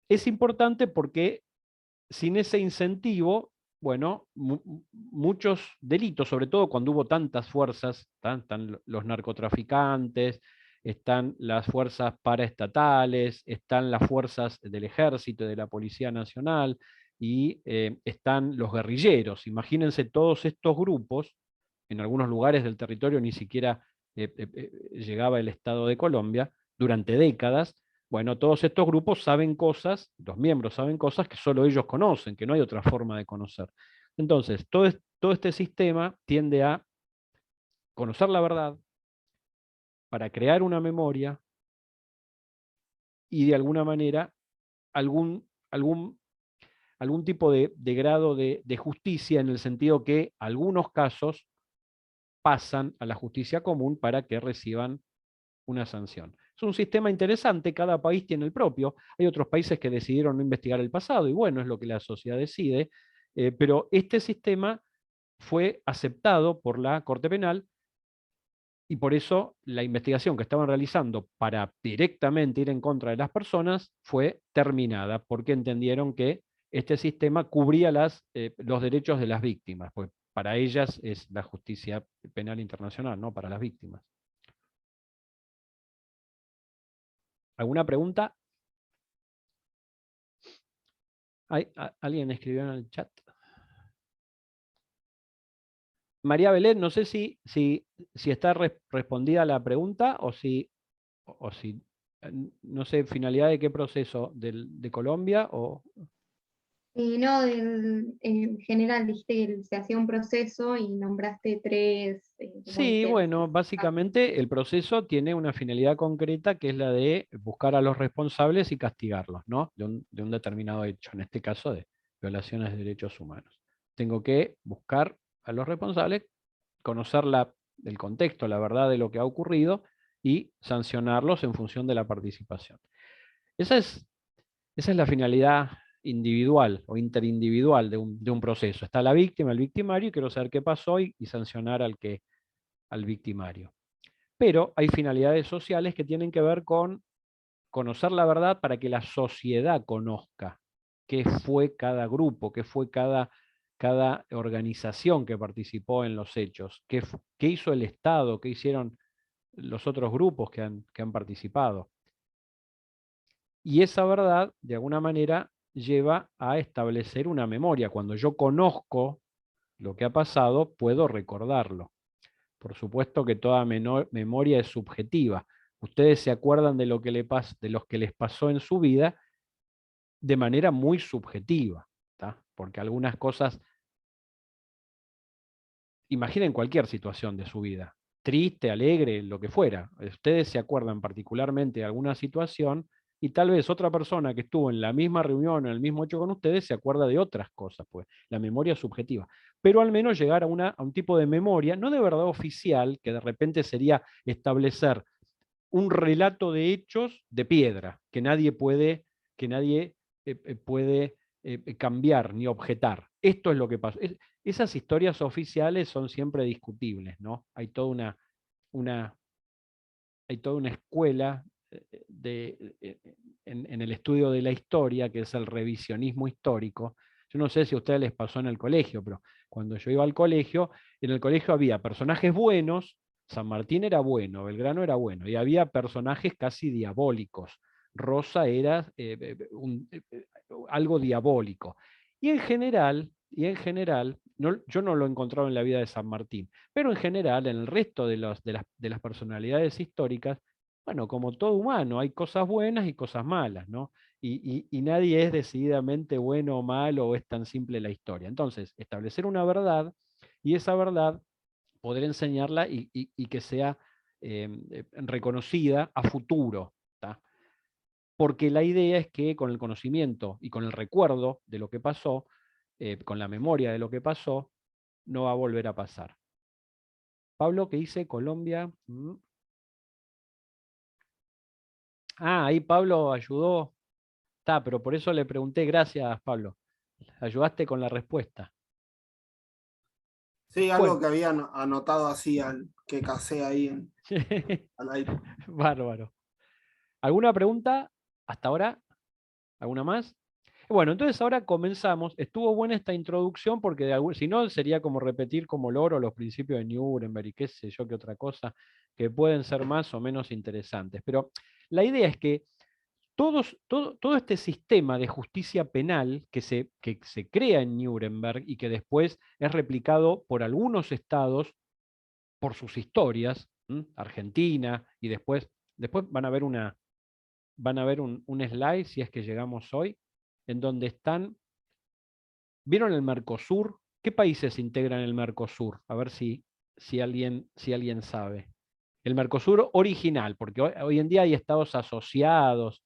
Es importante porque sin ese incentivo, bueno, muchos delitos, sobre todo cuando hubo tantas fuerzas, están los narcotraficantes, están las fuerzas paraestatales, están las fuerzas del ejército y de la Policía Nacional, y están los guerrilleros. Imagínense todos estos grupos, en algunos lugares del territorio ni siquiera llegaba el Estado de Colombia, durante décadas. Bueno, todos estos grupos saben cosas, los miembros saben cosas que solo ellos conocen, que no hay otra forma de conocer. Entonces, todo este sistema tiende a conocer la verdad, para crear una memoria y de alguna manera algún tipo de grado de justicia, en el sentido que algunos casos pasan a la justicia común para que reciban una sanción. Es un sistema interesante, cada país tiene el propio. Hay otros países que decidieron no investigar el pasado, y bueno, es lo que la sociedad decide, pero este sistema fue aceptado por la Corte Penal, y por eso la investigación que estaban realizando para directamente ir en contra de las personas fue terminada, porque entendieron que este sistema cubría los derechos de las víctimas, pues para ellas es la justicia penal internacional, no para las víctimas. ¿Alguna pregunta? ¿Alguien escribió en el chat? María Belén, no sé si está respondida la pregunta o si, no sé, finalidad de qué proceso, de Colombia o... No, en general dijiste que se hacía un proceso y nombraste tres. Sí, bueno, básicamente el proceso tiene una finalidad concreta, que es la de buscar a los responsables y castigarlos, ¿no? De un determinado hecho, en este caso de violaciones de derechos humanos. Tengo que buscar a los responsables, conocer el contexto, la verdad de lo que ha ocurrido y sancionarlos en función de la participación. Esa es la finalidad individual o interindividual de un proceso. Está la víctima, el victimario, y quiero saber qué pasó y sancionar al victimario. Pero hay finalidades sociales que tienen que ver con conocer la verdad para que la sociedad conozca qué fue cada grupo, qué fue cada organización que participó en los hechos, qué hizo el Estado, qué hicieron los otros grupos que han participado. Y esa verdad, de alguna manera, lleva a establecer una memoria. Cuando yo conozco lo que ha pasado, puedo recordarlo. Por supuesto que toda memoria es subjetiva. Ustedes se acuerdan de los que les pasó en su vida de manera muy subjetiva, ¿tá? porque algunas cosas, imaginen cualquier situación de su vida, triste, alegre, lo que fuera. Ustedes se acuerdan particularmente de alguna situación y tal vez otra persona que estuvo en la misma reunión, en el mismo hecho con ustedes, se acuerda de otras cosas, pues la memoria es subjetiva. Pero al menos llegar a un tipo de memoria, no de verdad oficial, que de repente sería establecer un relato de hechos de piedra, que nadie puede cambiar ni objetar. Esto es lo que pasó. Esas historias oficiales son siempre discutibles, ¿no? Hay toda una escuela en el estudio de la historia, que es el revisionismo histórico. Yo no sé si a ustedes les pasó en el colegio, pero cuando yo iba al colegio, en el colegio había personajes buenos, San Martín era bueno, Belgrano era bueno, y había personajes casi diabólicos. Rosa era algo diabólico. Y en general, yo no lo he encontrado en la vida de San Martín, pero en general, en el resto de las personalidades históricas, bueno, como todo humano, hay cosas buenas y cosas malas, ¿no? Y nadie es decididamente bueno o malo, o es tan simple la historia. Entonces, establecer una verdad, y esa verdad poder enseñarla y que sea reconocida a futuro, ¿tá? Porque la idea es que con el conocimiento y con el recuerdo de lo que pasó, con la memoria de lo que pasó, no va a volver a pasar. Pablo, ¿qué dice? Colombia. Ah, ahí Pablo ayudó. Está, pero por eso le pregunté, gracias Pablo. Ayudaste con la respuesta. Sí, algo Bueno. que habían anotado así, que casé ahí al aire. Bárbaro. ¿Alguna pregunta hasta ahora? ¿Alguna más? Bueno, entonces ahora comenzamos. Estuvo buena esta introducción porque si no sería como repetir como loro los principios de Nuremberg y qué sé yo qué otra cosa, que pueden ser más o menos interesantes. Pero la idea es que todo este sistema de justicia penal que se crea en Nuremberg y que después es replicado por algunos estados por sus historias, Argentina, y después van a ver un slide, si es que llegamos hoy, en donde están, ¿vieron el Mercosur? ¿Qué países integran el Mercosur? A ver si alguien sabe. El Mercosur original, porque hoy en día hay estados asociados,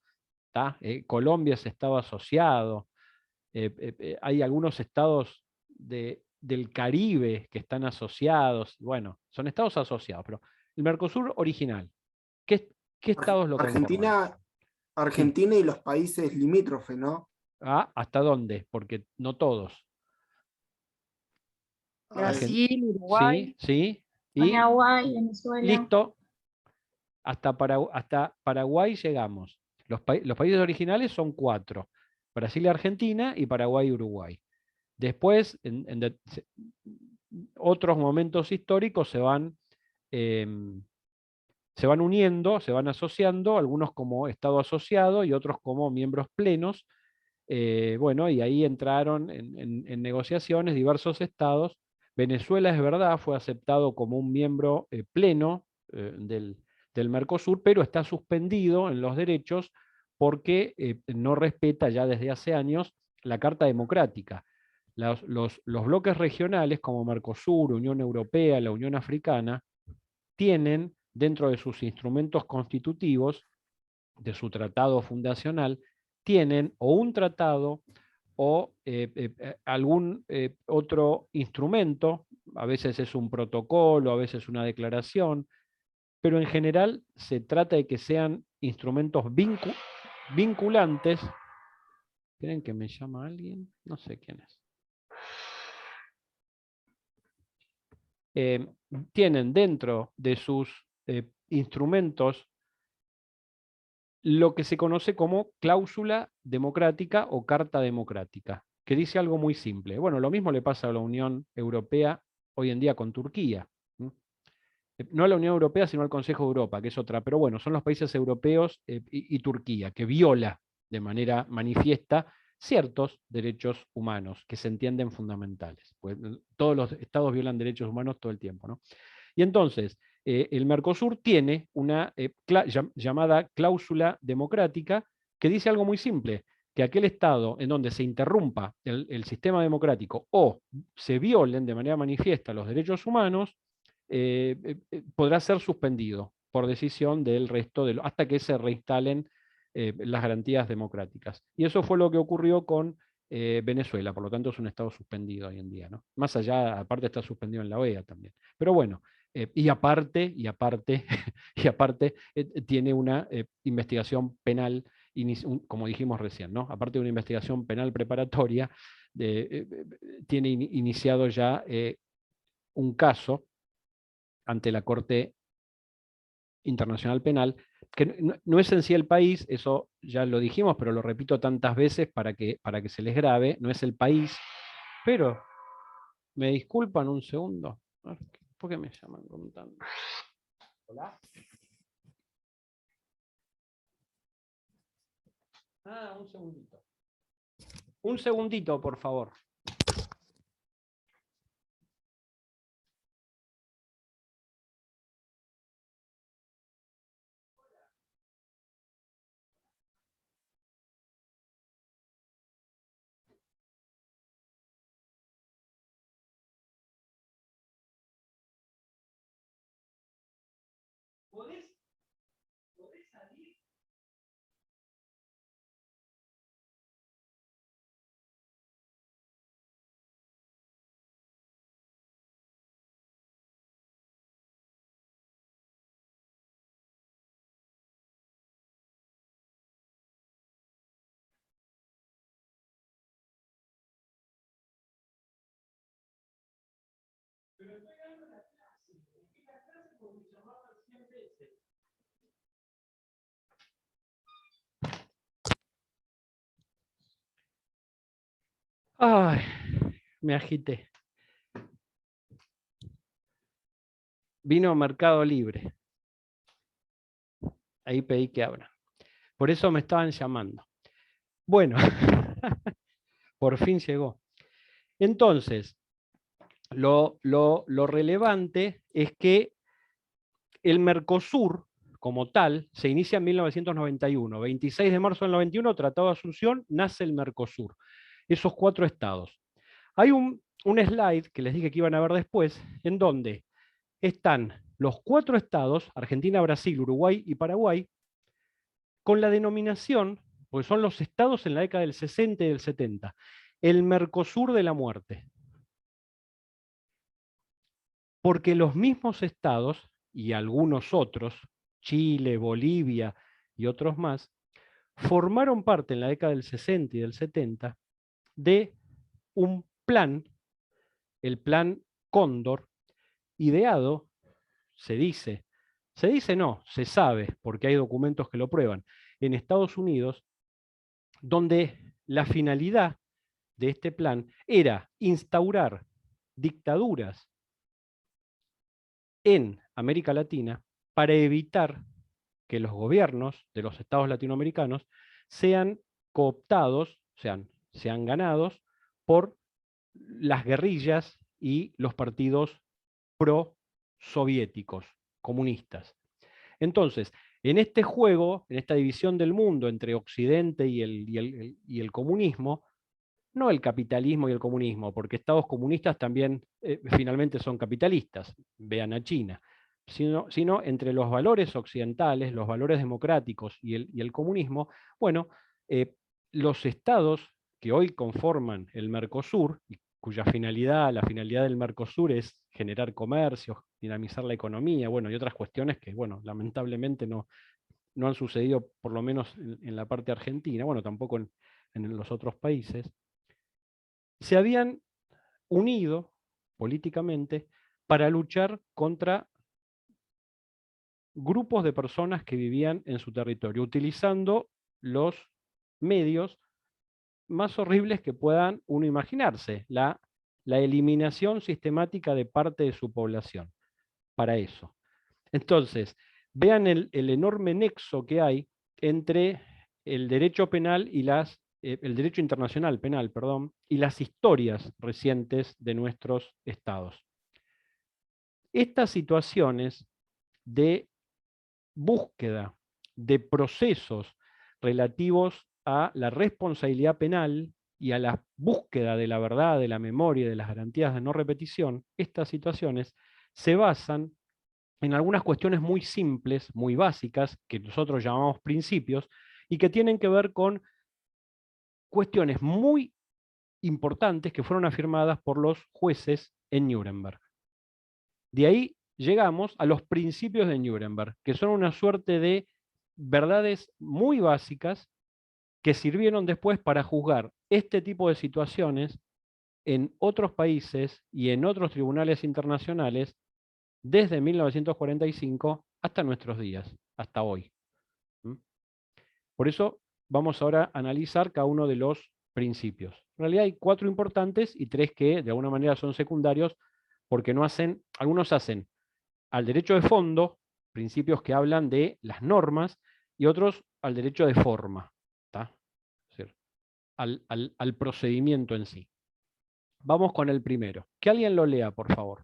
Colombia es estado asociado, hay algunos estados del Caribe que están asociados, bueno, son estados asociados, pero el Mercosur original, ¿qué estados lo conforman? Argentina y los países limítrofes, ¿no? ¿Hasta dónde? Porque no todos. Brasil, Uruguay. Sí. Y Paraguay, Venezuela. Listo. Hasta Paraguay llegamos. Los países originales son 4. Brasil y Argentina y Paraguay y Uruguay. Después, en otros momentos históricos se van uniendo, se van asociando, algunos como Estado asociado y otros como miembros plenos. Bueno, y ahí entraron en negociaciones diversos estados. Venezuela, es verdad, fue aceptado como un miembro pleno del Mercosur, pero está suspendido en los derechos porque no respeta ya desde hace años la Carta Democrática. Los bloques regionales como Mercosur, Unión Europea, la Unión Africana, tienen dentro de sus instrumentos constitutivos, de su tratado fundacional, tienen o un tratado o algún otro instrumento, a veces es un protocolo, a veces una declaración, pero en general se trata de que sean instrumentos vinculantes. ¿Creen que me llama alguien? No sé quién es. Tienen dentro de sus instrumentos lo que se conoce como cláusula democrática o carta democrática, que dice algo muy simple. Bueno, lo mismo le pasa a la Unión Europea hoy en día con Turquía. No a la Unión Europea, sino al Consejo de Europa, que es otra, pero bueno, son los países europeos y Turquía, que viola de manera manifiesta ciertos derechos humanos que se entienden fundamentales. Pues todos los estados violan derechos humanos todo el tiempo, ¿no? Y entonces, el Mercosur tiene una llamada cláusula democrática que dice algo muy simple, que aquel Estado en donde se interrumpa el sistema democrático o se violen de manera manifiesta los derechos humanos, podrá ser suspendido por decisión del resto, hasta que se reinstalen las garantías democráticas. Y eso fue lo que ocurrió con Venezuela, por lo tanto es un Estado suspendido hoy en día, ¿no? Más allá, aparte está suspendido en la OEA también. Pero bueno, y aparte, tiene una investigación penal, como dijimos recién, ¿no? Aparte de una investigación penal preparatoria, tiene iniciado ya un caso ante la Corte Internacional Penal, que no es en sí el país, eso ya lo dijimos, pero lo repito tantas veces para que se les grabe, no es el país, pero me disculpan un segundo. ¿Por qué me llaman contando? ¿Hola? Un segundito. Un segundito, por favor. ¿Podés salir? Pero estoy dando la clase. ¿Por qué la clase? Porque me llamaban 100 veces. Ay, me agité. Vino Mercado Libre. Ahí pedí que abra. Por eso me estaban llamando. Bueno, por fin llegó. Entonces, lo relevante es que el Mercosur, como tal, se inicia en 1991. 26 de marzo del 91, Tratado de Asunción, nace el Mercosur. Esos 4 estados. Hay un slide que les dije que iban a ver después, en donde están los 4 estados, Argentina, Brasil, Uruguay y Paraguay, con la denominación, porque son los estados en la década del 60 y del 70, el Mercosur de la muerte. Porque los mismos estados, y algunos otros, Chile, Bolivia y otros más, formaron parte en la década del 60 y del 70 de un plan, el Plan Cóndor, ideado, se sabe, porque hay documentos que lo prueban, en Estados Unidos, donde la finalidad de este plan era instaurar dictaduras en América Latina para evitar que los gobiernos de los estados latinoamericanos sean cooptados, sean ganados por las guerrillas y los partidos pro-soviéticos, comunistas. Entonces, en este juego, en esta división del mundo entre Occidente y el comunismo, no el capitalismo y el comunismo, porque estados comunistas también finalmente son capitalistas, vean a China, sino entre los valores occidentales, los valores democráticos y el comunismo, bueno, los estados que hoy conforman el Mercosur, y cuya finalidad, la finalidad del Mercosur es generar comercio, dinamizar la economía, bueno, y otras cuestiones que, bueno, lamentablemente no han sucedido, por lo menos en la parte argentina, bueno, tampoco en los otros países, se habían unido políticamente para luchar contra grupos de personas que vivían en su territorio, utilizando los medios más horribles que puedan uno imaginarse, la eliminación sistemática de parte de su población, para eso. Entonces, vean el enorme nexo que hay entre el derecho penal y el derecho internacional penal, perdón, y las historias recientes de nuestros estados. Estas situaciones de búsqueda de procesos relativos a la responsabilidad penal y a la búsqueda de la verdad, de la memoria y de las garantías de no repetición, estas situaciones se basan en algunas cuestiones muy simples, muy básicas, que nosotros llamamos principios, y que tienen que ver con cuestiones muy importantes que fueron afirmadas por los jueces en Nuremberg. De ahí llegamos a los principios de Nuremberg, que son una suerte de verdades muy básicas que sirvieron después para juzgar este tipo de situaciones en otros países y en otros tribunales internacionales desde 1945 hasta nuestros días, hasta hoy. Por eso vamos ahora a analizar cada uno de los principios. En realidad hay 4 importantes y 3 que de alguna manera son secundarios porque no hacen, algunos hacen al derecho de fondo, principios que hablan de las normas, y otros al derecho de forma, ¿tá? Es decir, al procedimiento en sí. Vamos con el primero. Que alguien lo lea, por favor.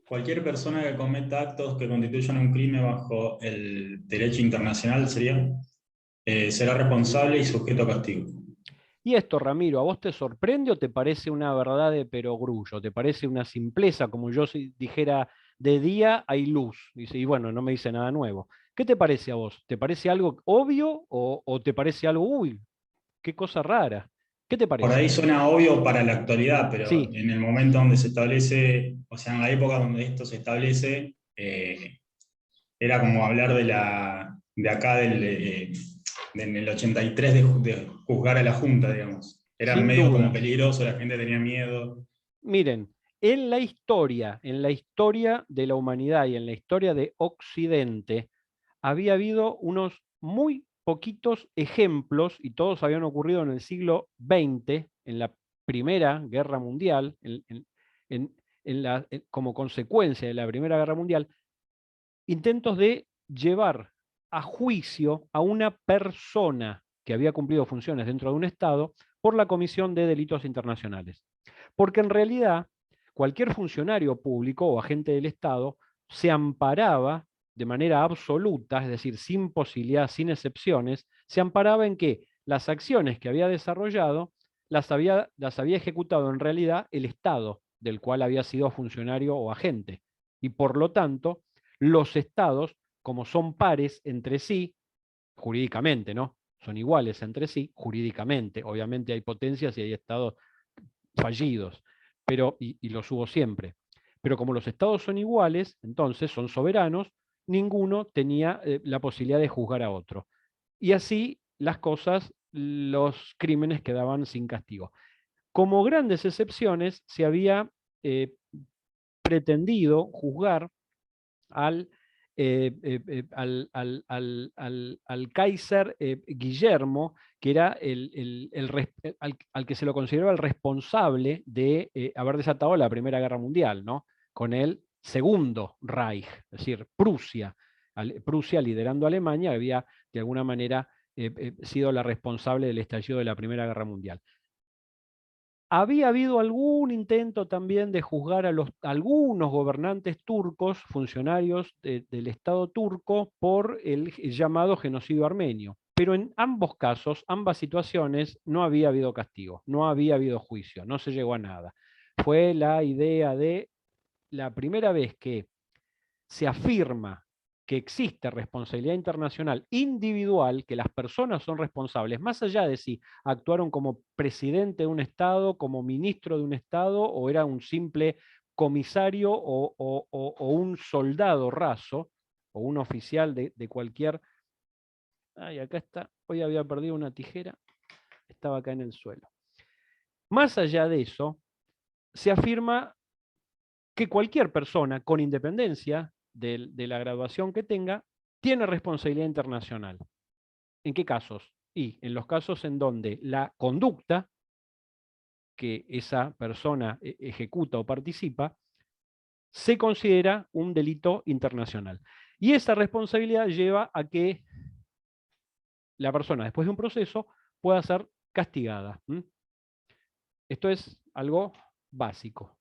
Cualquier persona que cometa actos que constituyan un crimen bajo el derecho internacional será responsable y sujeto a castigo. Y esto, Ramiro, ¿a vos te sorprende o te parece una verdad de perogrullo? ¿Te parece una simpleza, como yo si dijera de día hay luz? Y bueno, no me dice nada nuevo. ¿Qué te parece a vos? ¿Te parece algo obvio o te parece algo, uy, qué cosa rara? ¿Qué te parece? Por ahí suena obvio para la actualidad, pero sí, en el momento donde se establece, o sea, en la época donde esto se establece, era como hablar de acá en el 83 de juzgar a la Junta, digamos. Era sin medio duda. como peligroso, la gente tenía miedo. Miren, en la historia de la humanidad y en la historia de Occidente, había habido unos muy poquitos ejemplos, y todos habían ocurrido en el siglo XX, en la Primera Guerra Mundial, como consecuencia de la Primera Guerra Mundial, intentos de llevar a juicio a una persona que había cumplido funciones dentro de un Estado por la comisión de delitos internacionales. Porque en realidad, cualquier funcionario público o agente del Estado se amparaba de manera absoluta, es decir, sin posibilidad, sin excepciones, se amparaba en que las acciones que había desarrollado las había ejecutado en realidad el Estado del cual había sido funcionario o agente. Y por lo tanto, los estados, como son pares entre sí, jurídicamente, ¿no? Son iguales entre sí, jurídicamente. Obviamente hay potencias y hay estados fallidos, pero, y los hubo siempre. Pero como los estados son iguales, entonces son soberanos, ninguno tenía la posibilidad de juzgar a otro. Y así las cosas, los crímenes quedaban sin castigo. Como grandes excepciones, se había pretendido juzgar al Kaiser Guillermo, que era al que se lo consideraba el responsable de haber desatado la Primera Guerra Mundial, ¿no? Con el Segundo Reich, es decir, Prusia. Prusia, liderando a Alemania, había de alguna manera sido la responsable del estallido de la Primera Guerra Mundial. Había habido algún intento también de juzgar a algunos gobernantes turcos, funcionarios del Estado turco, por el llamado genocidio armenio. Pero en ambos casos, ambas situaciones, no había habido castigo, no había habido juicio, no se llegó a nada. Fue la idea de la primera vez que se afirma que existe responsabilidad internacional individual, que las personas son responsables, más allá de si actuaron como presidente de un Estado, como ministro de un Estado, o era un simple comisario o un soldado raso, o un oficial de cualquier... Ay, acá está, hoy había perdido una tijera, estaba acá en el suelo. Más allá de eso, se afirma que cualquier persona, con independencia de la graduación que tenga, tiene responsabilidad internacional. ¿En qué casos? Y en los casos en donde la conducta que esa persona ejecuta o participa se considera un delito internacional. Y esa responsabilidad lleva a que la persona, después de un proceso, pueda ser castigada. Esto es algo básico.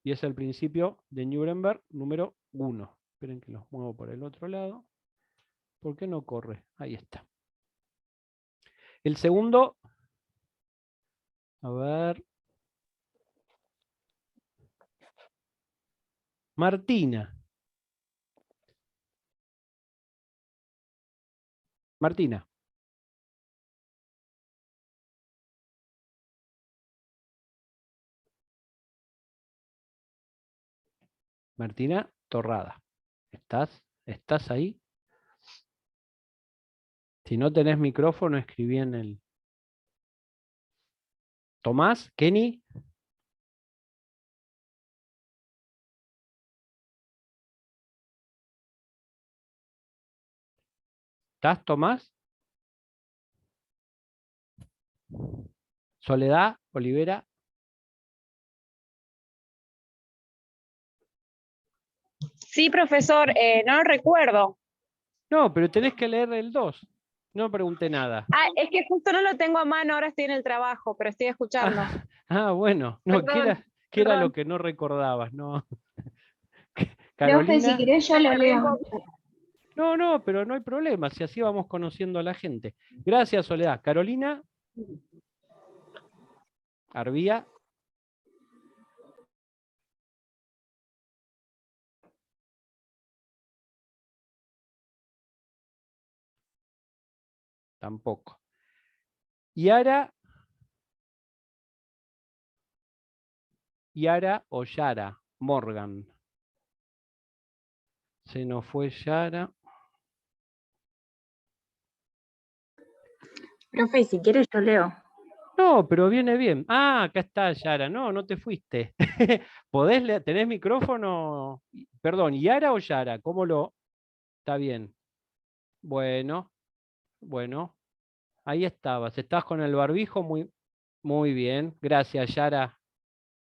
Y es el principio de Nuremberg número 1. Esperen que los muevo por el otro lado. ¿Por qué no corre? Ahí está. El segundo, a ver. Martina. Martina. Martina Torrada. ¿Estás ahí? Si no tenés micrófono, escribí en el... Tomás, Kenny. ¿Estás, Tomás? Soledad, Olivera. Sí, profesor, no lo recuerdo. No, pero tenés que leer el 2. No pregunté nada. Ah, es que justo no lo tengo a mano, ahora estoy en el trabajo, pero estoy escuchando. Bueno. No, Perdón, ¿qué era lo perdón. que no recordabas? No. Profe, Carolina. si querés yo lo leo. No, pero no hay problema, si así vamos conociendo a la gente. Gracias, Soledad. Carolina. Arbía. Tampoco. Yara o Yara Morgan. Se nos fue Yara. Profe, si quieres yo leo. No, pero viene bien. Ah, acá está Yara. No te fuiste. ¿Podés leer? ¿Tenés micrófono? Perdón, ¿Yara o Yara? ¿Cómo lo...? Está bien. Bueno. Ahí estabas. Estás con el barbijo muy bien. Gracias, Yara.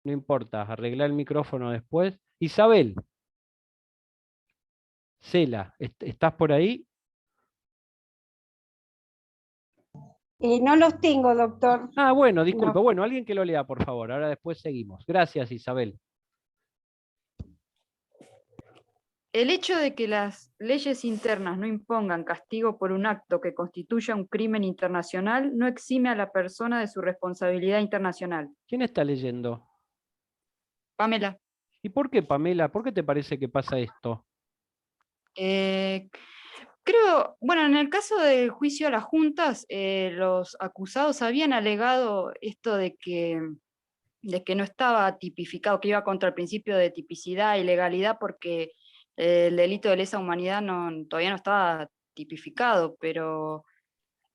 No importa, arregla el micrófono después. Isabel. Cela, ¿estás por ahí? No los tengo, doctor. Ah, bueno, disculpe. No. Bueno, alguien que lo lea, por favor. Ahora después seguimos. Gracias, Isabel. El hecho de que las leyes internas no impongan castigo por un acto que constituya un crimen internacional no exime a la persona de su responsabilidad internacional. ¿Quién está leyendo? Pamela. ¿Y por qué, Pamela? ¿Por qué te parece que pasa esto? Creo, bueno, en el caso del juicio a las juntas, los acusados habían alegado esto de que no estaba tipificado, que iba contra el principio de tipicidad y legalidad porque el delito de lesa humanidad todavía no estaba tipificado, pero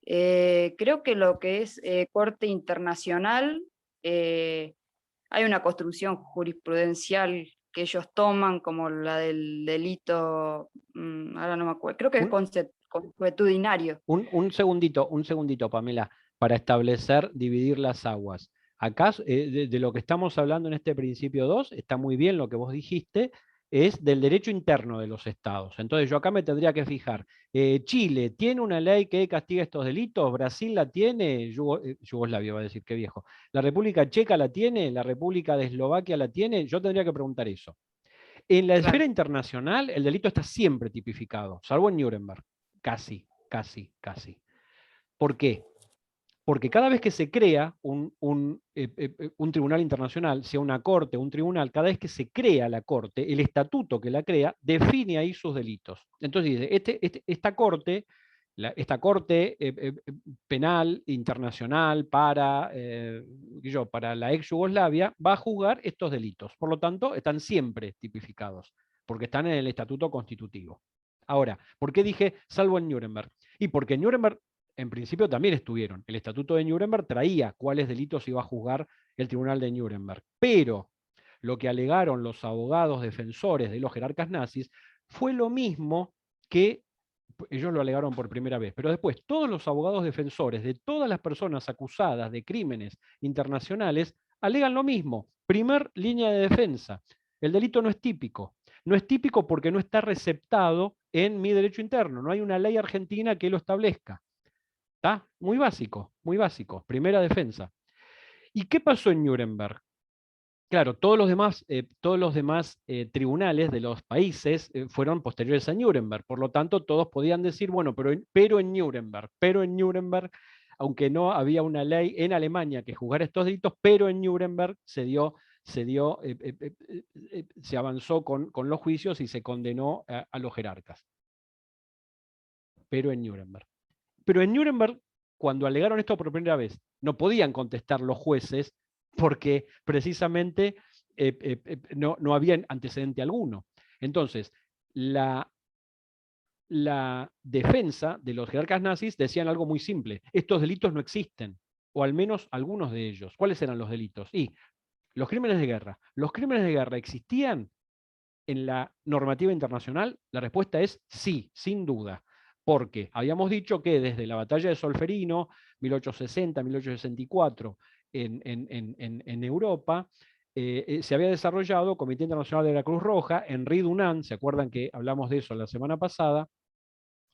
creo que lo que es corte internacional, hay una construcción jurisprudencial que ellos toman como la del delito, ahora no me acuerdo, creo que es consuetudinario. Un segundito, Pamela, para establecer, dividir las aguas. Acá, de lo que estamos hablando en este principio 2, está muy bien lo que vos dijiste, es del derecho interno de los estados. Entonces yo acá me tendría que fijar, Chile tiene una ley que castiga estos delitos, Brasil la tiene, Yugoslavia va a decir, qué viejo, la República Checa la tiene, la República de Eslovaquia la tiene, yo tendría que preguntar eso. En la esfera internacional el delito está siempre tipificado, salvo en Nuremberg, casi. ¿Por qué? Porque cada vez que se crea un tribunal internacional, sea una corte, un tribunal, cada vez que se crea la corte, el estatuto que la crea define ahí sus delitos. Entonces dice, esta corte penal internacional para la ex Yugoslavia va a juzgar estos delitos. Por lo tanto, están siempre tipificados, porque están en el estatuto constitutivo. Ahora, ¿por qué dije salvo en Nuremberg? Y porque en Nuremberg en principio también estuvieron. El estatuto de Nuremberg traía cuáles delitos iba a juzgar el tribunal de Nuremberg. Pero lo que alegaron los abogados defensores de los jerarcas nazis fue lo mismo que ellos lo alegaron por primera vez, pero después todos los abogados defensores de todas las personas acusadas de crímenes internacionales alegan lo mismo. Primer línea de defensa. El delito no es típico. No es típico porque no está receptado en mi derecho interno. No hay una ley argentina que lo establezca. ¿Está? Muy básico. Primera defensa. ¿Y qué pasó en Nuremberg? Claro, todos los demás tribunales de los países fueron posteriores a Nuremberg, por lo tanto todos podían decir, bueno, pero en Nuremberg, aunque no había una ley en Alemania que juzgara estos delitos, pero en Nuremberg se avanzó con los juicios y se condenó a los jerarcas. Pero en Nuremberg, cuando alegaron esto por primera vez, no podían contestar los jueces porque precisamente no había antecedente alguno. Entonces, la defensa de los jerarcas nazis decían algo muy simple: estos delitos no existen, o al menos algunos de ellos. ¿Cuáles eran los delitos? Y los crímenes de guerra. ¿Los crímenes de guerra existían en la normativa internacional? La respuesta es sí, sin duda. Porque habíamos dicho que desde la batalla de Solferino, 1860-1864, en Europa, se había desarrollado el Comité Internacional de la Cruz Roja, Henri Dunant, ¿se acuerdan que hablamos de eso la semana pasada?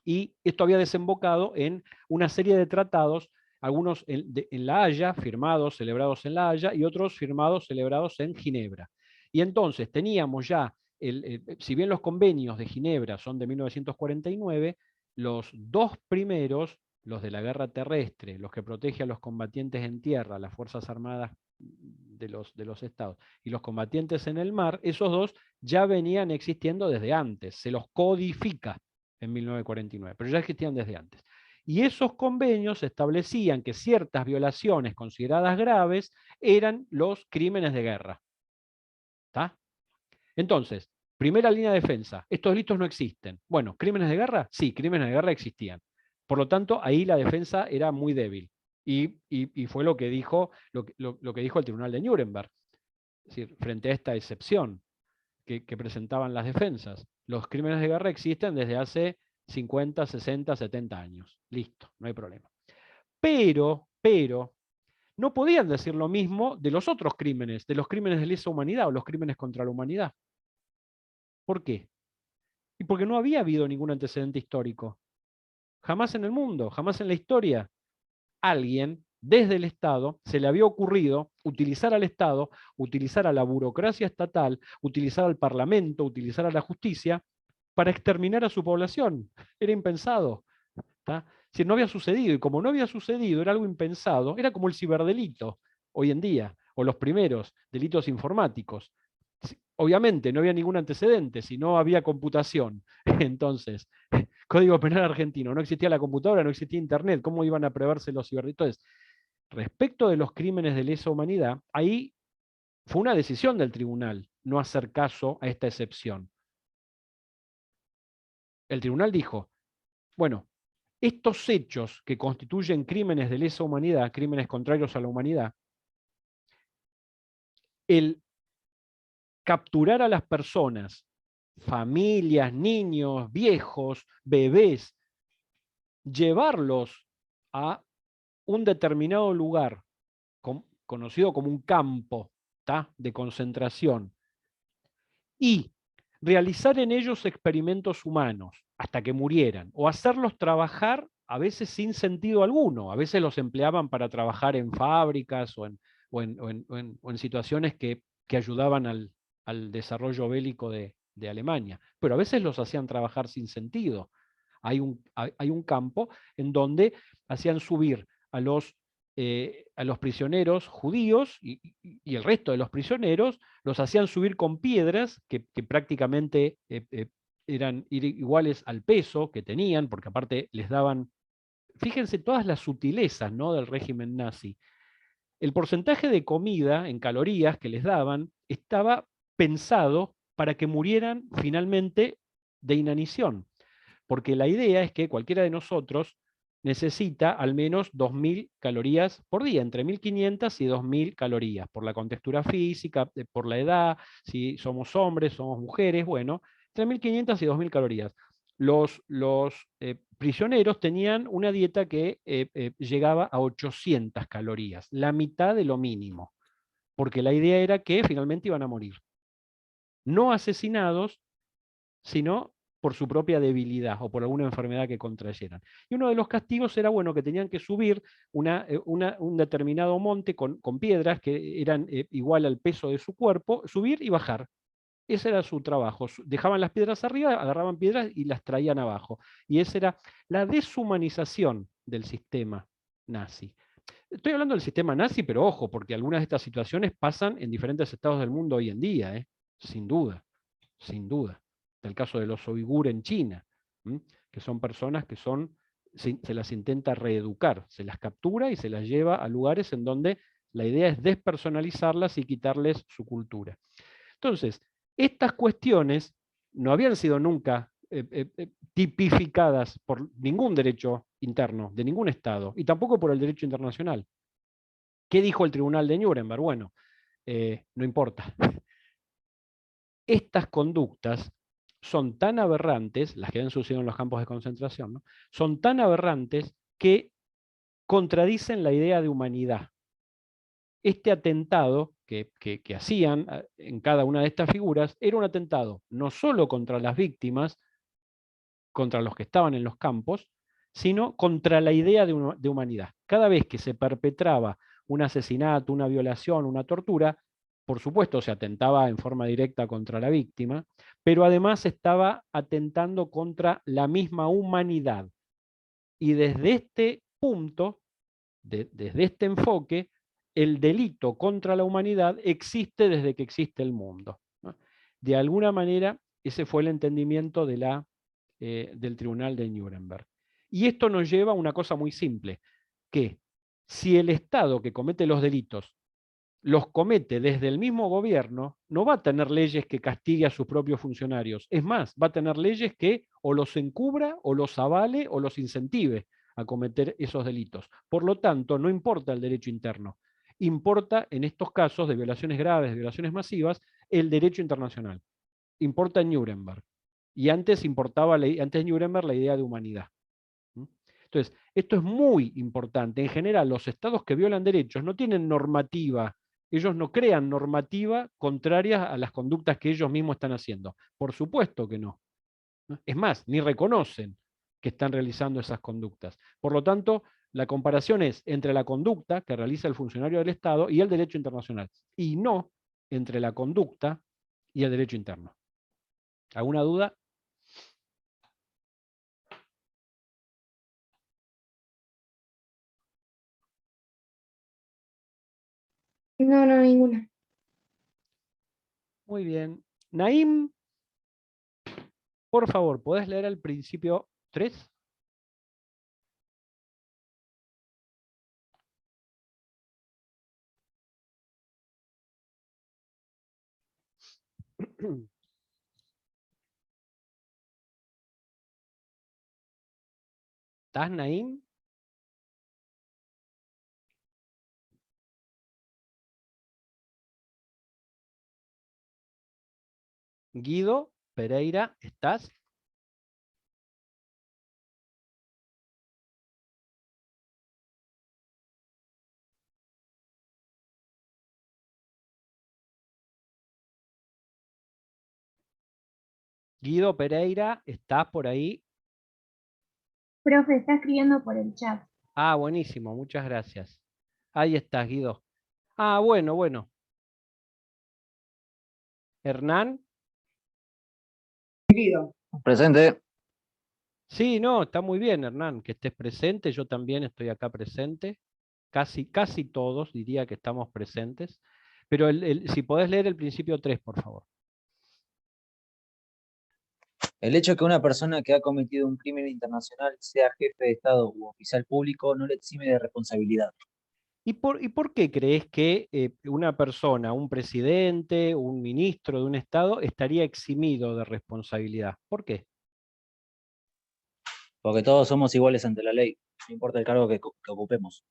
Y esto había desembocado en una serie de tratados, algunos en La Haya, firmados, celebrados en La Haya, y otros firmados, celebrados en Ginebra. Y entonces teníamos ya, si bien los convenios de Ginebra son de 1949, los dos primeros, los de la guerra terrestre, los que protegen a los combatientes en tierra, las Fuerzas Armadas de los estados, y los combatientes en el mar, esos dos ya venían existiendo desde antes, se los codifica en 1949, pero ya existían desde antes. Y esos convenios establecían que ciertas violaciones consideradas graves eran los crímenes de guerra. ¿Está? Entonces, primera línea de defensa: estos delitos no existen. Bueno, ¿crímenes de guerra? Sí, crímenes de guerra existían. Por lo tanto, ahí la defensa era muy débil. Y fue lo que dijo el Tribunal de Nuremberg. Es decir, frente a esta excepción que presentaban las defensas: los crímenes de guerra existen desde hace 50, 60, 70 años. Listo, no hay problema. Pero, no podían decir lo mismo de los otros crímenes, de los crímenes de lesa humanidad o los crímenes contra la humanidad. ¿Por qué? Y porque no había habido ningún antecedente histórico. Jamás en el mundo, jamás en la historia, alguien desde el Estado se le había ocurrido utilizar al Estado, utilizar a la burocracia estatal, utilizar al Parlamento, utilizar a la justicia para exterminar a su población. Era impensado. ¿Tá? Si no había sucedido, y como no había sucedido, era algo impensado, era como el ciberdelito hoy en día, o los primeros delitos informáticos. Obviamente no había ningún antecedente, si no había computación. Entonces, Código Penal argentino, no existía la computadora, no existía Internet, ¿cómo iban a preverse los ciberdelitos? Respecto de los crímenes de lesa humanidad, ahí fue una decisión del tribunal no hacer caso a esta excepción. El tribunal dijo, bueno, estos hechos que constituyen crímenes de lesa humanidad, crímenes contrarios a la humanidad, el capturar a las personas, familias, niños, viejos, bebés, llevarlos a un determinado lugar, conocido como un campo, ¿tá?, de concentración, y realizar en ellos experimentos humanos hasta que murieran, o hacerlos trabajar a veces sin sentido alguno. A veces los empleaban para trabajar en fábricas o en situaciones que ayudaban al desarrollo bélico de Alemania, pero a veces los hacían trabajar sin sentido. Hay un campo en donde hacían subir a los prisioneros judíos y el resto de los prisioneros los hacían subir con piedras que prácticamente eran iguales al peso que tenían, porque aparte les daban, fíjense todas las sutilezas, ¿no?, del régimen nazi. El porcentaje de comida en calorías que les daban estaba pensado para que murieran finalmente de inanición, porque la idea es que cualquiera de nosotros necesita al menos 2.000 calorías por día, entre 1.500 y 2.000 calorías, por la contextura física, por la edad, si somos hombres, somos mujeres, bueno, entre 1.500 y 2.000 calorías. Los prisioneros tenían una dieta que llegaba a 800 calorías, la mitad de lo mínimo, porque la idea era que finalmente iban a morir. No asesinados, sino por su propia debilidad o por alguna enfermedad que contrayeran. Y uno de los castigos era, bueno, que tenían que subir un determinado monte con piedras que eran igual al peso de su cuerpo, subir y bajar. Ese era su trabajo. Dejaban las piedras arriba, agarraban piedras y las traían abajo. Y esa era la deshumanización del sistema nazi. Estoy hablando del sistema nazi, pero ojo, porque algunas de estas situaciones pasan en diferentes estados del mundo hoy en día, sin duda, sin duda. El caso de los uigur en China, que son personas que se las intenta reeducar, se las captura y se las lleva a lugares en donde la idea es despersonalizarlas y quitarles su cultura. Entonces, estas cuestiones no habían sido nunca tipificadas por ningún derecho interno, de ningún Estado, y tampoco por el derecho internacional. ¿Qué dijo el Tribunal de Nuremberg? Bueno, no importa. Estas conductas son tan aberrantes, las que han sucedido en los campos de concentración, ¿no? Son tan aberrantes que contradicen la idea de humanidad. Este atentado que hacían en cada una de estas figuras era un atentado no solo contra las víctimas, contra los que estaban en los campos, sino contra la idea de humanidad. Cada vez que se perpetraba un asesinato, una violación, una tortura, por supuesto se atentaba en forma directa contra la víctima, pero además estaba atentando contra la misma humanidad. Y desde este punto, desde este enfoque, el delito contra la humanidad existe desde que existe el mundo, ¿no? De alguna manera, ese fue el entendimiento del Tribunal de Nuremberg. Y esto nos lleva a una cosa muy simple, que si el Estado que comete los delitos los comete desde el mismo gobierno, no va a tener leyes que castigue a sus propios funcionarios. Es más, va a tener leyes que o los encubra, o los avale, o los incentive a cometer esos delitos. Por lo tanto, no importa el derecho interno. Importa, en estos casos de violaciones graves, de violaciones masivas, el derecho internacional. Importa Nuremberg. Y antes importaba, antes Nuremberg, la idea de humanidad. Entonces, esto es muy importante. En general, los estados que violan derechos no tienen normativa. Ellos no crean normativa contraria a las conductas que ellos mismos están haciendo. Por supuesto que no. Es más, ni reconocen que están realizando esas conductas. Por lo tanto, la comparación es entre la conducta que realiza el funcionario del Estado y el derecho internacional, y no entre la conducta y el derecho interno. ¿Alguna duda? No, ninguna. Muy bien. Naim, por favor, ¿podés leer el principio 3? ¿Estás, Naim? Guido Pereira, ¿estás? Guido Pereira, ¿estás por ahí? Profe, está escribiendo por el chat. Ah, buenísimo, muchas gracias. Ahí estás, Guido. Ah, bueno. Hernán. Guido. Presente. Sí, no, está muy bien, Hernán, que estés presente. Yo también estoy acá presente. Casi todos diría que estamos presentes. Pero si podés leer el principio 3, por favor. El hecho de que una persona que ha cometido un crimen internacional sea jefe de Estado u oficial público no le exime de responsabilidad. ¿Y por qué crees que una persona, un presidente, un ministro de un Estado, estaría eximido de responsabilidad? ¿Por qué? Porque todos somos iguales ante la ley, no importa el cargo que ocupemos.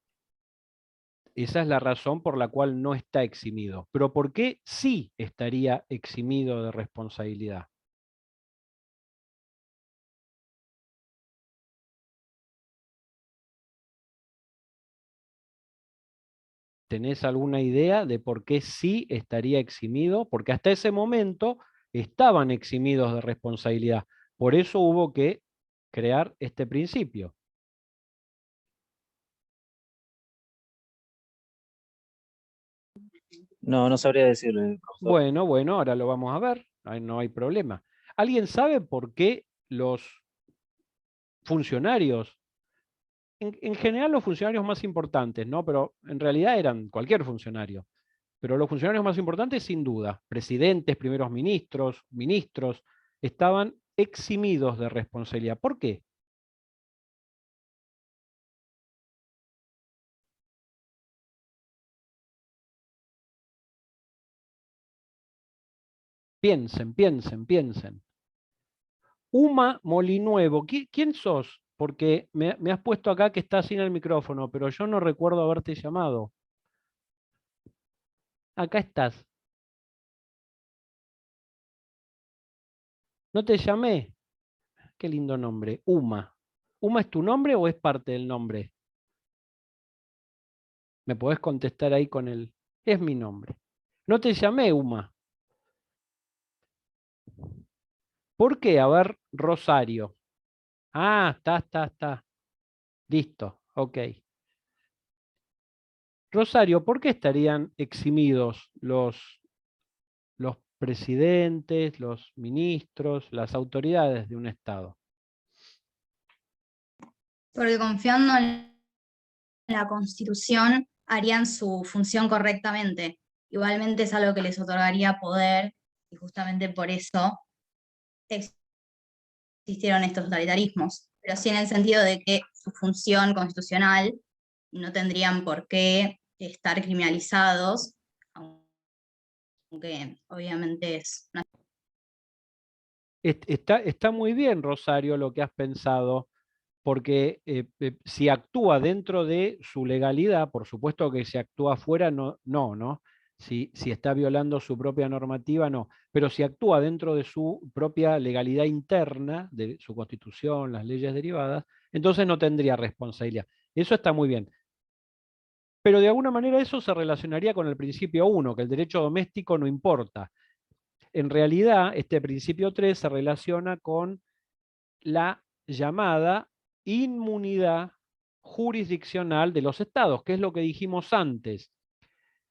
Esa es la razón por la cual no está eximido. Pero ¿por qué sí estaría eximido de responsabilidad? ¿Tenés alguna idea de por qué sí estaría eximido? Porque hasta ese momento estaban eximidos de responsabilidad. Por eso hubo que crear este principio. No, no sabría decirle, profesor. Bueno, ahora lo vamos a ver, no hay problema. ¿Alguien sabe por qué los funcionarios, en general los funcionarios más importantes, ¿no? Pero en realidad eran cualquier funcionario, pero los funcionarios más importantes sin duda, presidentes, primeros ministros, ministros, estaban eximidos de responsabilidad? ¿Por qué? Piensen. Uma Molinuevo, ¿quién sos? Porque me has puesto acá que estás sin el micrófono, pero yo no recuerdo haberte llamado. Acá estás. ¿No te llamé? Qué lindo nombre, Uma. ¿Uma es tu nombre o es parte del nombre? Me podés contestar ahí con el... Es mi nombre. No te llamé, Uma. ¿Por qué? A ver, Rosario. Ah, está. Listo, ok. Rosario, ¿por qué estarían eximidos los presidentes, los ministros, las autoridades de un Estado? Porque confiando en la Constitución harían su función correctamente. Igualmente es algo que les otorgaría poder y justamente por eso existieron estos totalitarismos. Pero sí en el sentido de que su función constitucional no tendrían por qué estar criminalizados, aunque obviamente es una... Está muy bien, Rosario, lo que has pensado, porque si actúa dentro de su legalidad, por supuesto que si actúa fuera, no. Si está violando su propia normativa, no. Pero si actúa dentro de su propia legalidad interna, de su constitución, las leyes derivadas, entonces no tendría responsabilidad. Eso está muy bien. Pero de alguna manera eso se relacionaría con el principio 1, que el derecho doméstico no importa. En realidad, este principio 3 se relaciona con la llamada inmunidad jurisdiccional de los estados, que es lo que dijimos antes.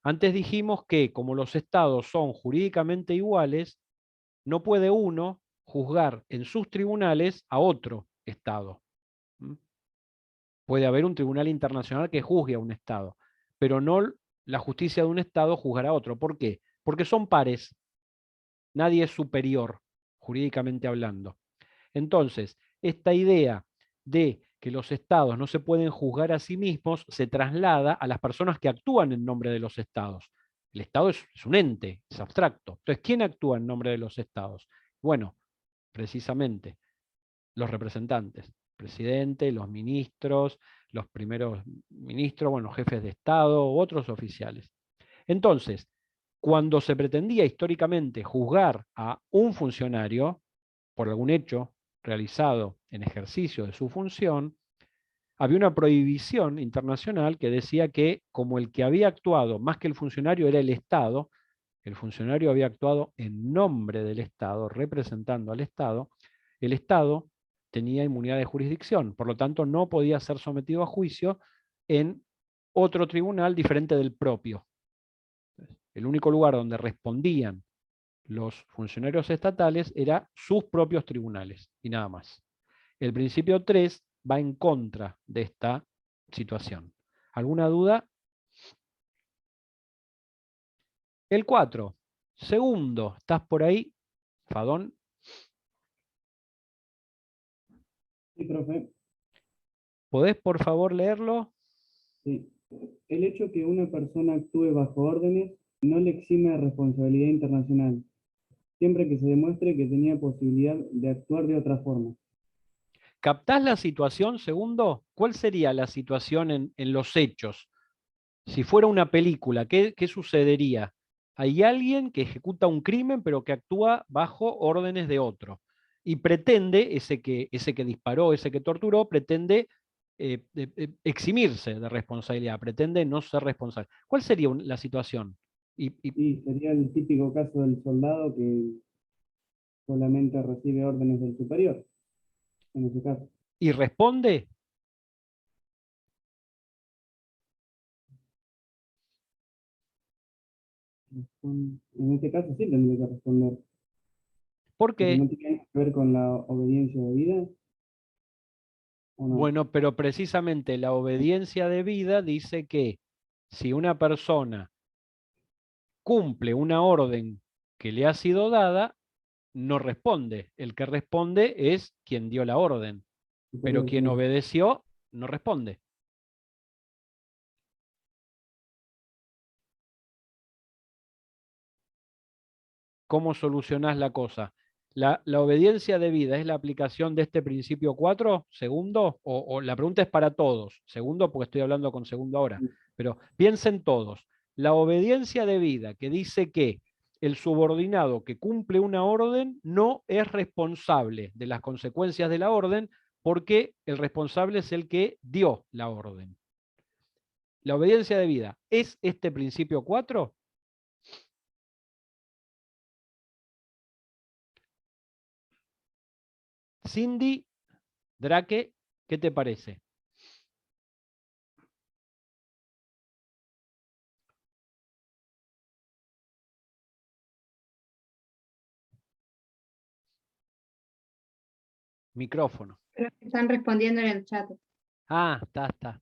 Antes dijimos que como los estados son jurídicamente iguales, no puede uno juzgar en sus tribunales a otro estado. Puede haber un tribunal internacional que juzgue a un estado, pero no la justicia de un estado juzgará a otro. ¿Por qué? Porque son pares. Nadie es superior, jurídicamente hablando. Entonces, esta idea de que los estados no se pueden juzgar a sí mismos se traslada a las personas que actúan en nombre de los estados. El estado es un ente, es abstracto. Entonces, ¿quién actúa en nombre de los estados? Bueno, precisamente los representantes, presidente, los ministros, los primeros ministros, bueno, jefes de estado u otros oficiales. Entonces, cuando se pretendía históricamente juzgar a un funcionario por algún hecho realizado en ejercicio de su función, había una prohibición internacional que decía que como el que había actuado más que el funcionario era el Estado, el funcionario había actuado en nombre del Estado, representando al Estado, el Estado tenía inmunidad de jurisdicción, por lo tanto no podía ser sometido a juicio en otro tribunal diferente del propio. El único lugar donde respondían los funcionarios estatales era sus propios tribunales y nada más. El principio 3 va en contra de esta situación. ¿Alguna duda? El 4. Segundo, ¿estás por ahí, Fadón? Sí, profe. ¿Podés por favor leerlo? Sí. El hecho que una persona actúe bajo órdenes no le exime de responsabilidad internacional, siempre que se demuestre que tenía posibilidad de actuar de otra forma. ¿Captás la situación, segundo? ¿Cuál sería la situación en los hechos? Si fuera una película, ¿qué sucedería? Hay alguien que ejecuta un crimen, pero que actúa bajo órdenes de otro. Y pretende, ese que disparó, ese que torturó, pretende eximirse de responsabilidad, pretende no ser responsable. ¿Cuál sería la situación? Sí, sería el típico caso del soldado que solamente recibe órdenes del superior, en ese caso. ¿Y responde? En este caso sí tendría que responder. ¿Por qué? ¿No tiene que ver con la obediencia de vida? ¿O no? Bueno, pero precisamente la obediencia debida dice que si una persona cumple una orden que le ha sido dada, no responde. El que responde es quien dio la orden, pero quien obedeció no responde. ¿Cómo solucionás la cosa? ¿La obediencia debida es la aplicación de este principio 4, segundo? O la pregunta es para todos, segundo porque estoy hablando con segundo ahora, pero piensen todos. La obediencia debida que dice que el subordinado que cumple una orden no es responsable de las consecuencias de la orden porque el responsable es el que dio la orden. La obediencia debida, ¿es este principio 4? Cindy, Drake, ¿qué te parece? Micrófono. Pero están respondiendo en el chat. Ah, está.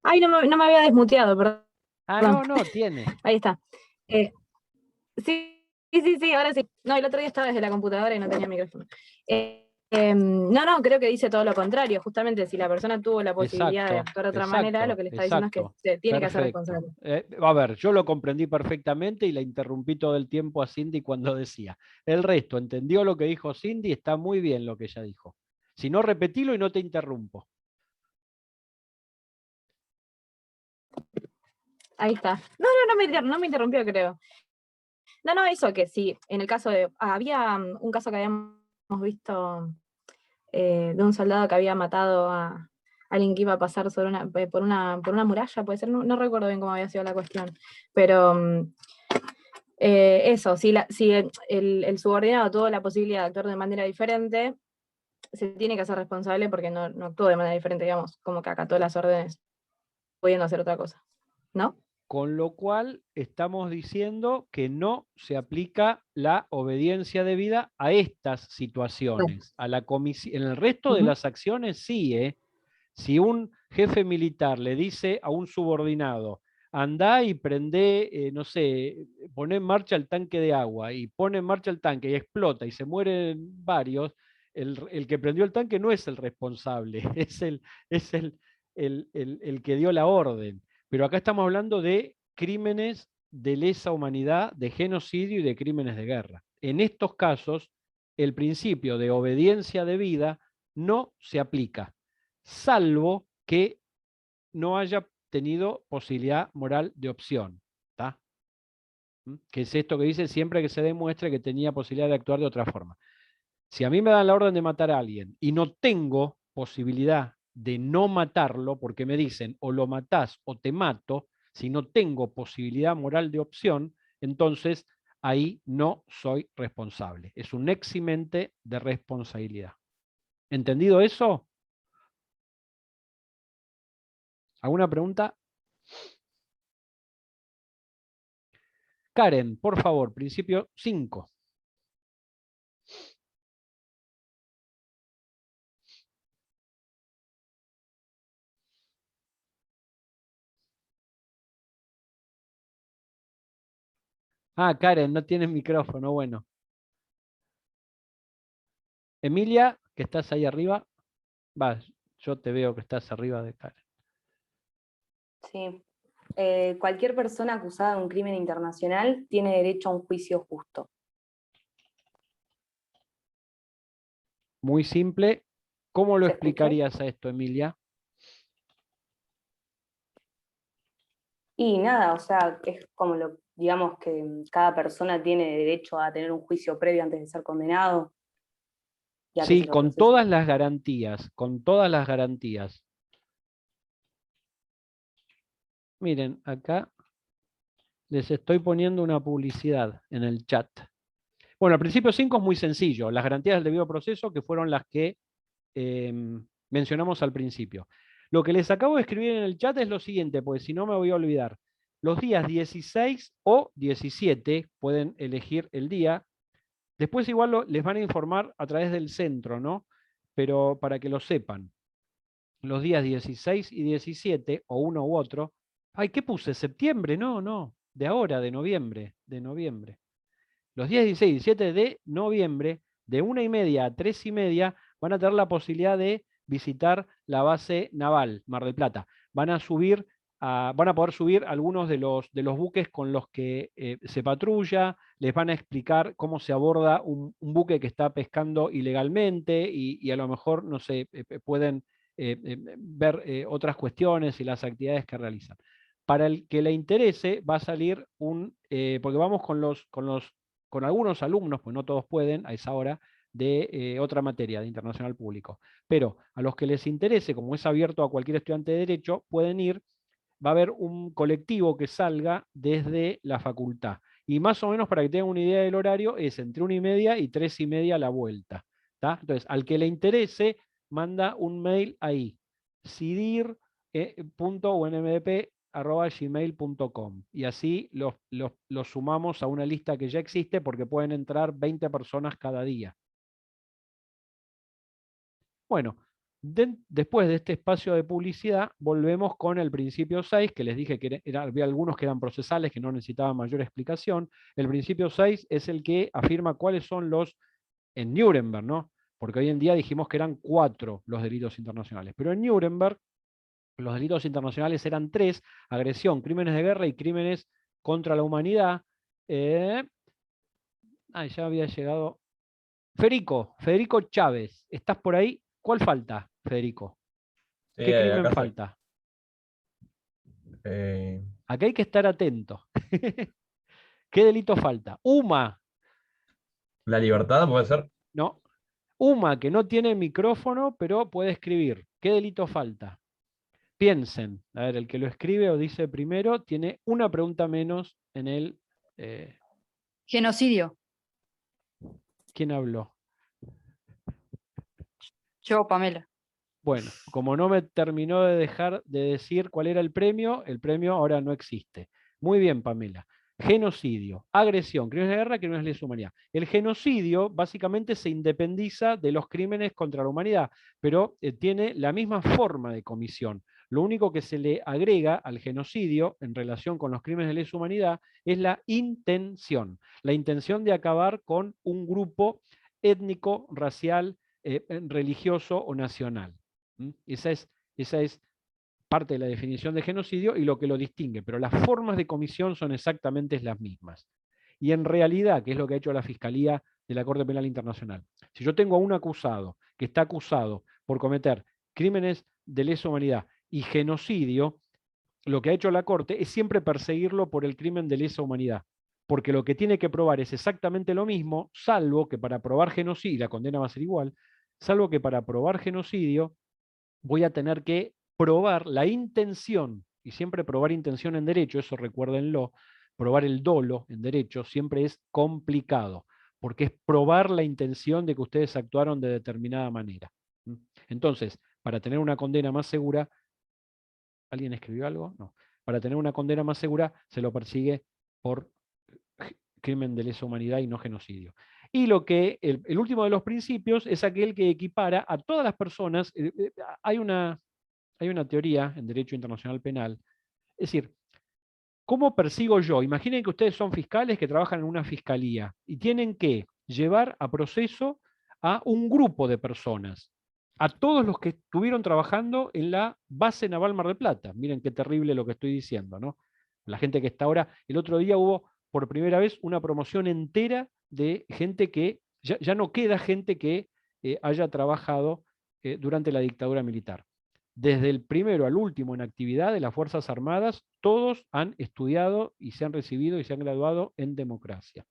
Ay, no me había desmuteado, perdón. Ah, no, tiene. Ahí está. Sí, ahora sí. No, el otro día estaba desde la computadora y no tenía micrófono. No, creo que dice todo lo contrario. Justamente, si la persona tuvo la posibilidad de actuar de otra manera, lo que le está diciendo es que se tiene que hacer responsable. A ver, yo lo comprendí perfectamente y la interrumpí todo el tiempo a Cindy cuando decía. El resto, ¿entendió lo que dijo Cindy? Está muy bien lo que ella dijo. Si no, repetilo y no te interrumpo. Ahí está. No me interrumpió, creo. No, eso que sí, en el caso de... había un caso que habíamos visto de un soldado que había matado a alguien que iba a pasar sobre por una muralla, puede ser, no recuerdo bien cómo había sido la cuestión, pero eso, si el subordinado tuvo la posibilidad de actuar de manera diferente, se tiene que hacer responsable porque no actuó de manera diferente, digamos, como que acató las órdenes pudiendo hacer otra cosa, ¿no? Con lo cual estamos diciendo que no se aplica la obediencia debida a estas situaciones. A la en el resto de las acciones sí. Si un jefe militar le dice a un subordinado, andá y prende, no sé, pone en marcha el tanque de agua, y pone en marcha el tanque y explota y se mueren varios, el que prendió el tanque no es el responsable, es el que dio la orden. Pero acá estamos hablando de crímenes de lesa humanidad, de genocidio y de crímenes de guerra. En estos casos, el principio de obediencia debida no se aplica, salvo que no haya tenido posibilidad moral de opción. ¿Tá? Que es esto que dice siempre que se demuestre que tenía posibilidad de actuar de otra forma. Si a mí me dan la orden de matar a alguien y no tengo posibilidad de no matarlo, porque me dicen o lo matás o te mato, si no tengo posibilidad moral de opción, entonces ahí no soy responsable. Es un eximente de responsabilidad. ¿Entendido eso? ¿Alguna pregunta? Karen, por favor, principio 5. Ah, Karen, no tienes micrófono, bueno. Emilia, que estás ahí arriba. Va, yo te veo que estás arriba de Karen. Sí. Cualquier persona acusada de un crimen internacional tiene derecho a un juicio justo. Muy simple. ¿Cómo lo explicarías a esto, Emilia? Y nada, o sea, es como digamos que cada persona tiene derecho a tener un juicio previo antes de ser condenado. Sí, con todas las garantías, con todas las garantías. Miren, acá les estoy poniendo una publicidad en el chat. Bueno, el principio 5 es muy sencillo. Las garantías del debido proceso, que fueron las que mencionamos al principio. Lo que les acabo de escribir en el chat es lo siguiente, porque si no me voy a olvidar. Los días 16 o 17, pueden elegir el día. Después igual les van a informar a través del centro, ¿no? Pero para que lo sepan. Los días 16 y 17, o uno u otro. Ay, ¿qué puse? ¿Septiembre? No, no. De ahora, de noviembre. De noviembre. Los días 16 y 17 de noviembre, de 1:30 a 3:30, van a tener la posibilidad de visitar la base naval, Mar del Plata. Van a poder subir algunos de los buques con los que se patrulla, les van a explicar cómo se aborda un buque que está pescando ilegalmente y a lo mejor, no sé, pueden ver otras cuestiones y las actividades que realizan. Para el que le interese, va a salir porque vamos con algunos alumnos, pues no todos pueden a esa hora, de otra materia, de internacional público. Pero a los que les interese, como es abierto a cualquier estudiante de Derecho, pueden ir, va a haber un colectivo que salga desde la facultad. Y más o menos, para que tengan una idea del horario, es entre 1:30 y 3:30 la vuelta. ¿Tá? Entonces, al que le interese, manda un mail ahí, cidir.unmdp@gmail.com, y así los sumamos a una lista que ya existe, porque pueden entrar 20 personas cada día. Bueno, después de este espacio de publicidad, volvemos con el principio 6, que les dije que había algunos que eran procesales, que no necesitaban mayor explicación. El principio 6 es el que afirma cuáles son en Nuremberg, ¿no? Porque hoy en día dijimos que eran 4 los delitos internacionales, pero en Nuremberg los delitos internacionales eran 3: agresión, crímenes de guerra y crímenes contra la humanidad. Ya había llegado. Federico Chávez, ¿estás por ahí? ¿Cuál falta, Federico? Sí, ¿Qué crimen acá falta? Acá hay que estar atento. ¿Qué delito falta? UMA. ¿La libertad puede ser? No. UMA, que no tiene micrófono, pero puede escribir. ¿Qué delito falta? Piensen. A ver, el que lo escribe o dice primero tiene una pregunta menos en el... Genocidio. ¿Quién habló? Yo, Pamela. Bueno, como no me terminó de dejar de decir cuál era el premio ahora no existe. Muy bien, Pamela. Genocidio, agresión, crímenes de guerra, crímenes de lesa humanidad. El genocidio básicamente se independiza de los crímenes contra la humanidad, pero tiene la misma forma de comisión. Lo único que se le agrega al genocidio en relación con los crímenes de lesa humanidad es la intención de acabar con un grupo étnico, racial, religioso o nacional. Esa es parte de la definición de genocidio y lo que lo distingue, pero las formas de comisión son exactamente las mismas. Y en realidad, ¿qué es lo que ha hecho la Fiscalía de la Corte Penal Internacional? Si yo tengo a un acusado que está acusado por cometer crímenes de lesa humanidad y genocidio, lo que ha hecho la Corte es siempre perseguirlo por el crimen de lesa humanidad, porque lo que tiene que probar es exactamente lo mismo, salvo que para probar genocidio, y la condena va a ser igual, salvo que para probar genocidio voy a tener que probar la intención, y siempre probar intención en derecho, eso recuérdenlo, probar el dolo en derecho siempre es complicado, porque es probar la intención de que ustedes actuaron de determinada manera. Entonces, para tener una condena más segura, ¿alguien escribió algo? No. Para tener una condena más segura, se lo persigue por crimen de lesa humanidad y no genocidio. Y el último de los principios es aquel que equipara a todas las personas. Hay una teoría en Derecho Internacional Penal. Es decir, ¿cómo persigo yo? Imaginen que ustedes son fiscales que trabajan en una fiscalía y tienen que llevar a proceso a un grupo de personas, a todos los que estuvieron trabajando en la base naval Mar del Plata. Miren qué terrible lo que estoy diciendo, ¿no? La gente que está ahora, el otro día hubo por primera vez una promoción entera de gente que, ya no queda gente que haya trabajado durante la dictadura militar. Desde el primero al último en actividad de las Fuerzas Armadas, todos han estudiado y se han recibido y se han graduado en democracia.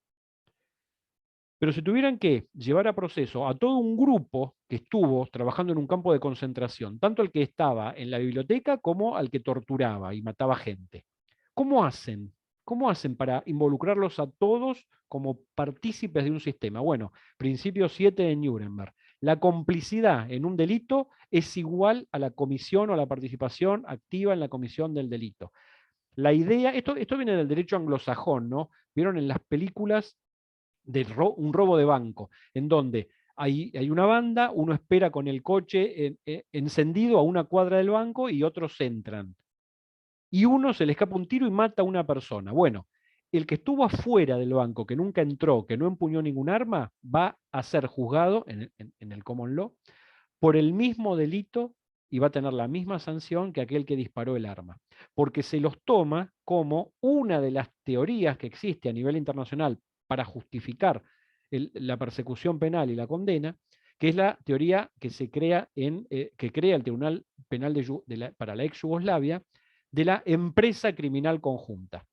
Pero si tuvieran que llevar a proceso a todo un grupo que estuvo trabajando en un campo de concentración, tanto el que estaba en la biblioteca como al que torturaba y mataba gente, ¿cómo hacen? ¿Cómo hacen para involucrarlos a todos como partícipes de un sistema? Bueno, principio 7 de Nuremberg. La complicidad en un delito es igual a la comisión o a la participación activa en la comisión del delito. La idea, esto viene del derecho anglosajón, ¿no? Vieron en las películas de un robo de banco, en donde hay una banda, uno espera con el coche encendido a una cuadra del banco y otros entran. Y uno se le escapa un tiro y mata a una persona. Bueno, el que estuvo afuera del banco, que nunca entró, que no empuñó ningún arma, va a ser juzgado en el common law por el mismo delito y va a tener la misma sanción que aquel que disparó el arma. Porque se los toma como una de las teorías que existe a nivel internacional para justificar la persecución penal y la condena, que es la teoría que se crea que crea el Tribunal Penal para la ex Yugoslavia, de la empresa criminal conjunta.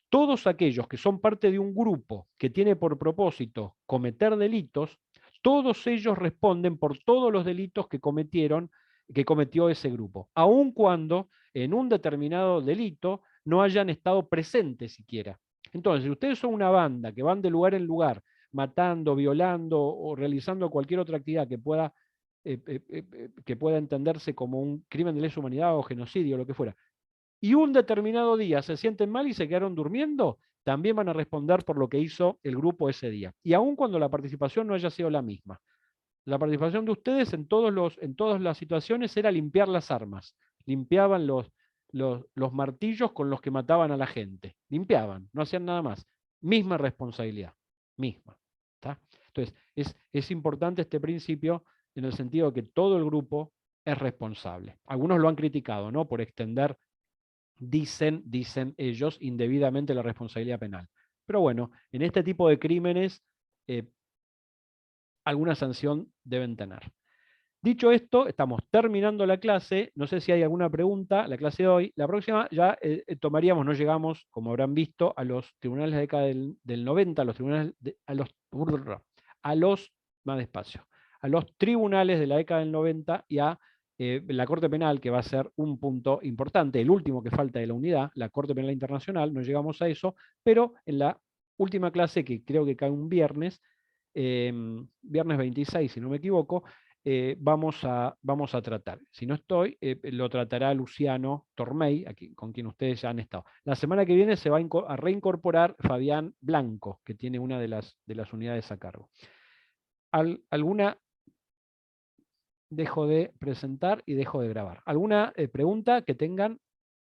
Todos aquellos que son parte de un grupo que tiene por propósito cometer delitos, todos ellos responden por todos los delitos que cometió ese grupo, aun cuando en un determinado delito no hayan estado presentes siquiera. Entonces, si ustedes son una banda que van de lugar en lugar, matando, violando o realizando cualquier otra actividad que pueda entenderse como un crimen de lesa humanidad o genocidio o lo que fuera, y un determinado día se sienten mal y se quedaron durmiendo, también van a responder por lo que hizo el grupo ese día. Y aun cuando la participación no haya sido la misma. La participación de ustedes en todas las situaciones era limpiar las armas. Limpiaban los martillos con los que mataban a la gente. Limpiaban, no hacían nada más. Misma responsabilidad. Misma. ¿Está? Entonces, es importante este principio en el sentido de que todo el grupo es responsable. Algunos lo han criticado, ¿no? Por extender, dicen ellos, indebidamente la responsabilidad penal. Pero bueno, en este tipo de crímenes alguna sanción deben tener. Dicho esto, estamos terminando la clase. No sé si hay alguna pregunta, la clase de hoy. La próxima ya tomaríamos, no llegamos, como habrán visto, a los tribunales de la década del 90, más despacio, a los tribunales de la década del 90 y a la Corte Penal, que va a ser un punto importante, el último que falta de la unidad, la Corte Penal Internacional. No llegamos a eso, pero en la última clase, que creo que cae un viernes, viernes 26, si no me equivoco, vamos a tratar. Si no estoy, lo tratará Luciano Tormey, con quien ustedes ya han estado. La semana que viene se va a reincorporar Fabián Blanco, que tiene una de las unidades a cargo. ¿Alguna? Dejo de presentar y dejo de grabar. ¿Alguna pregunta que tengan?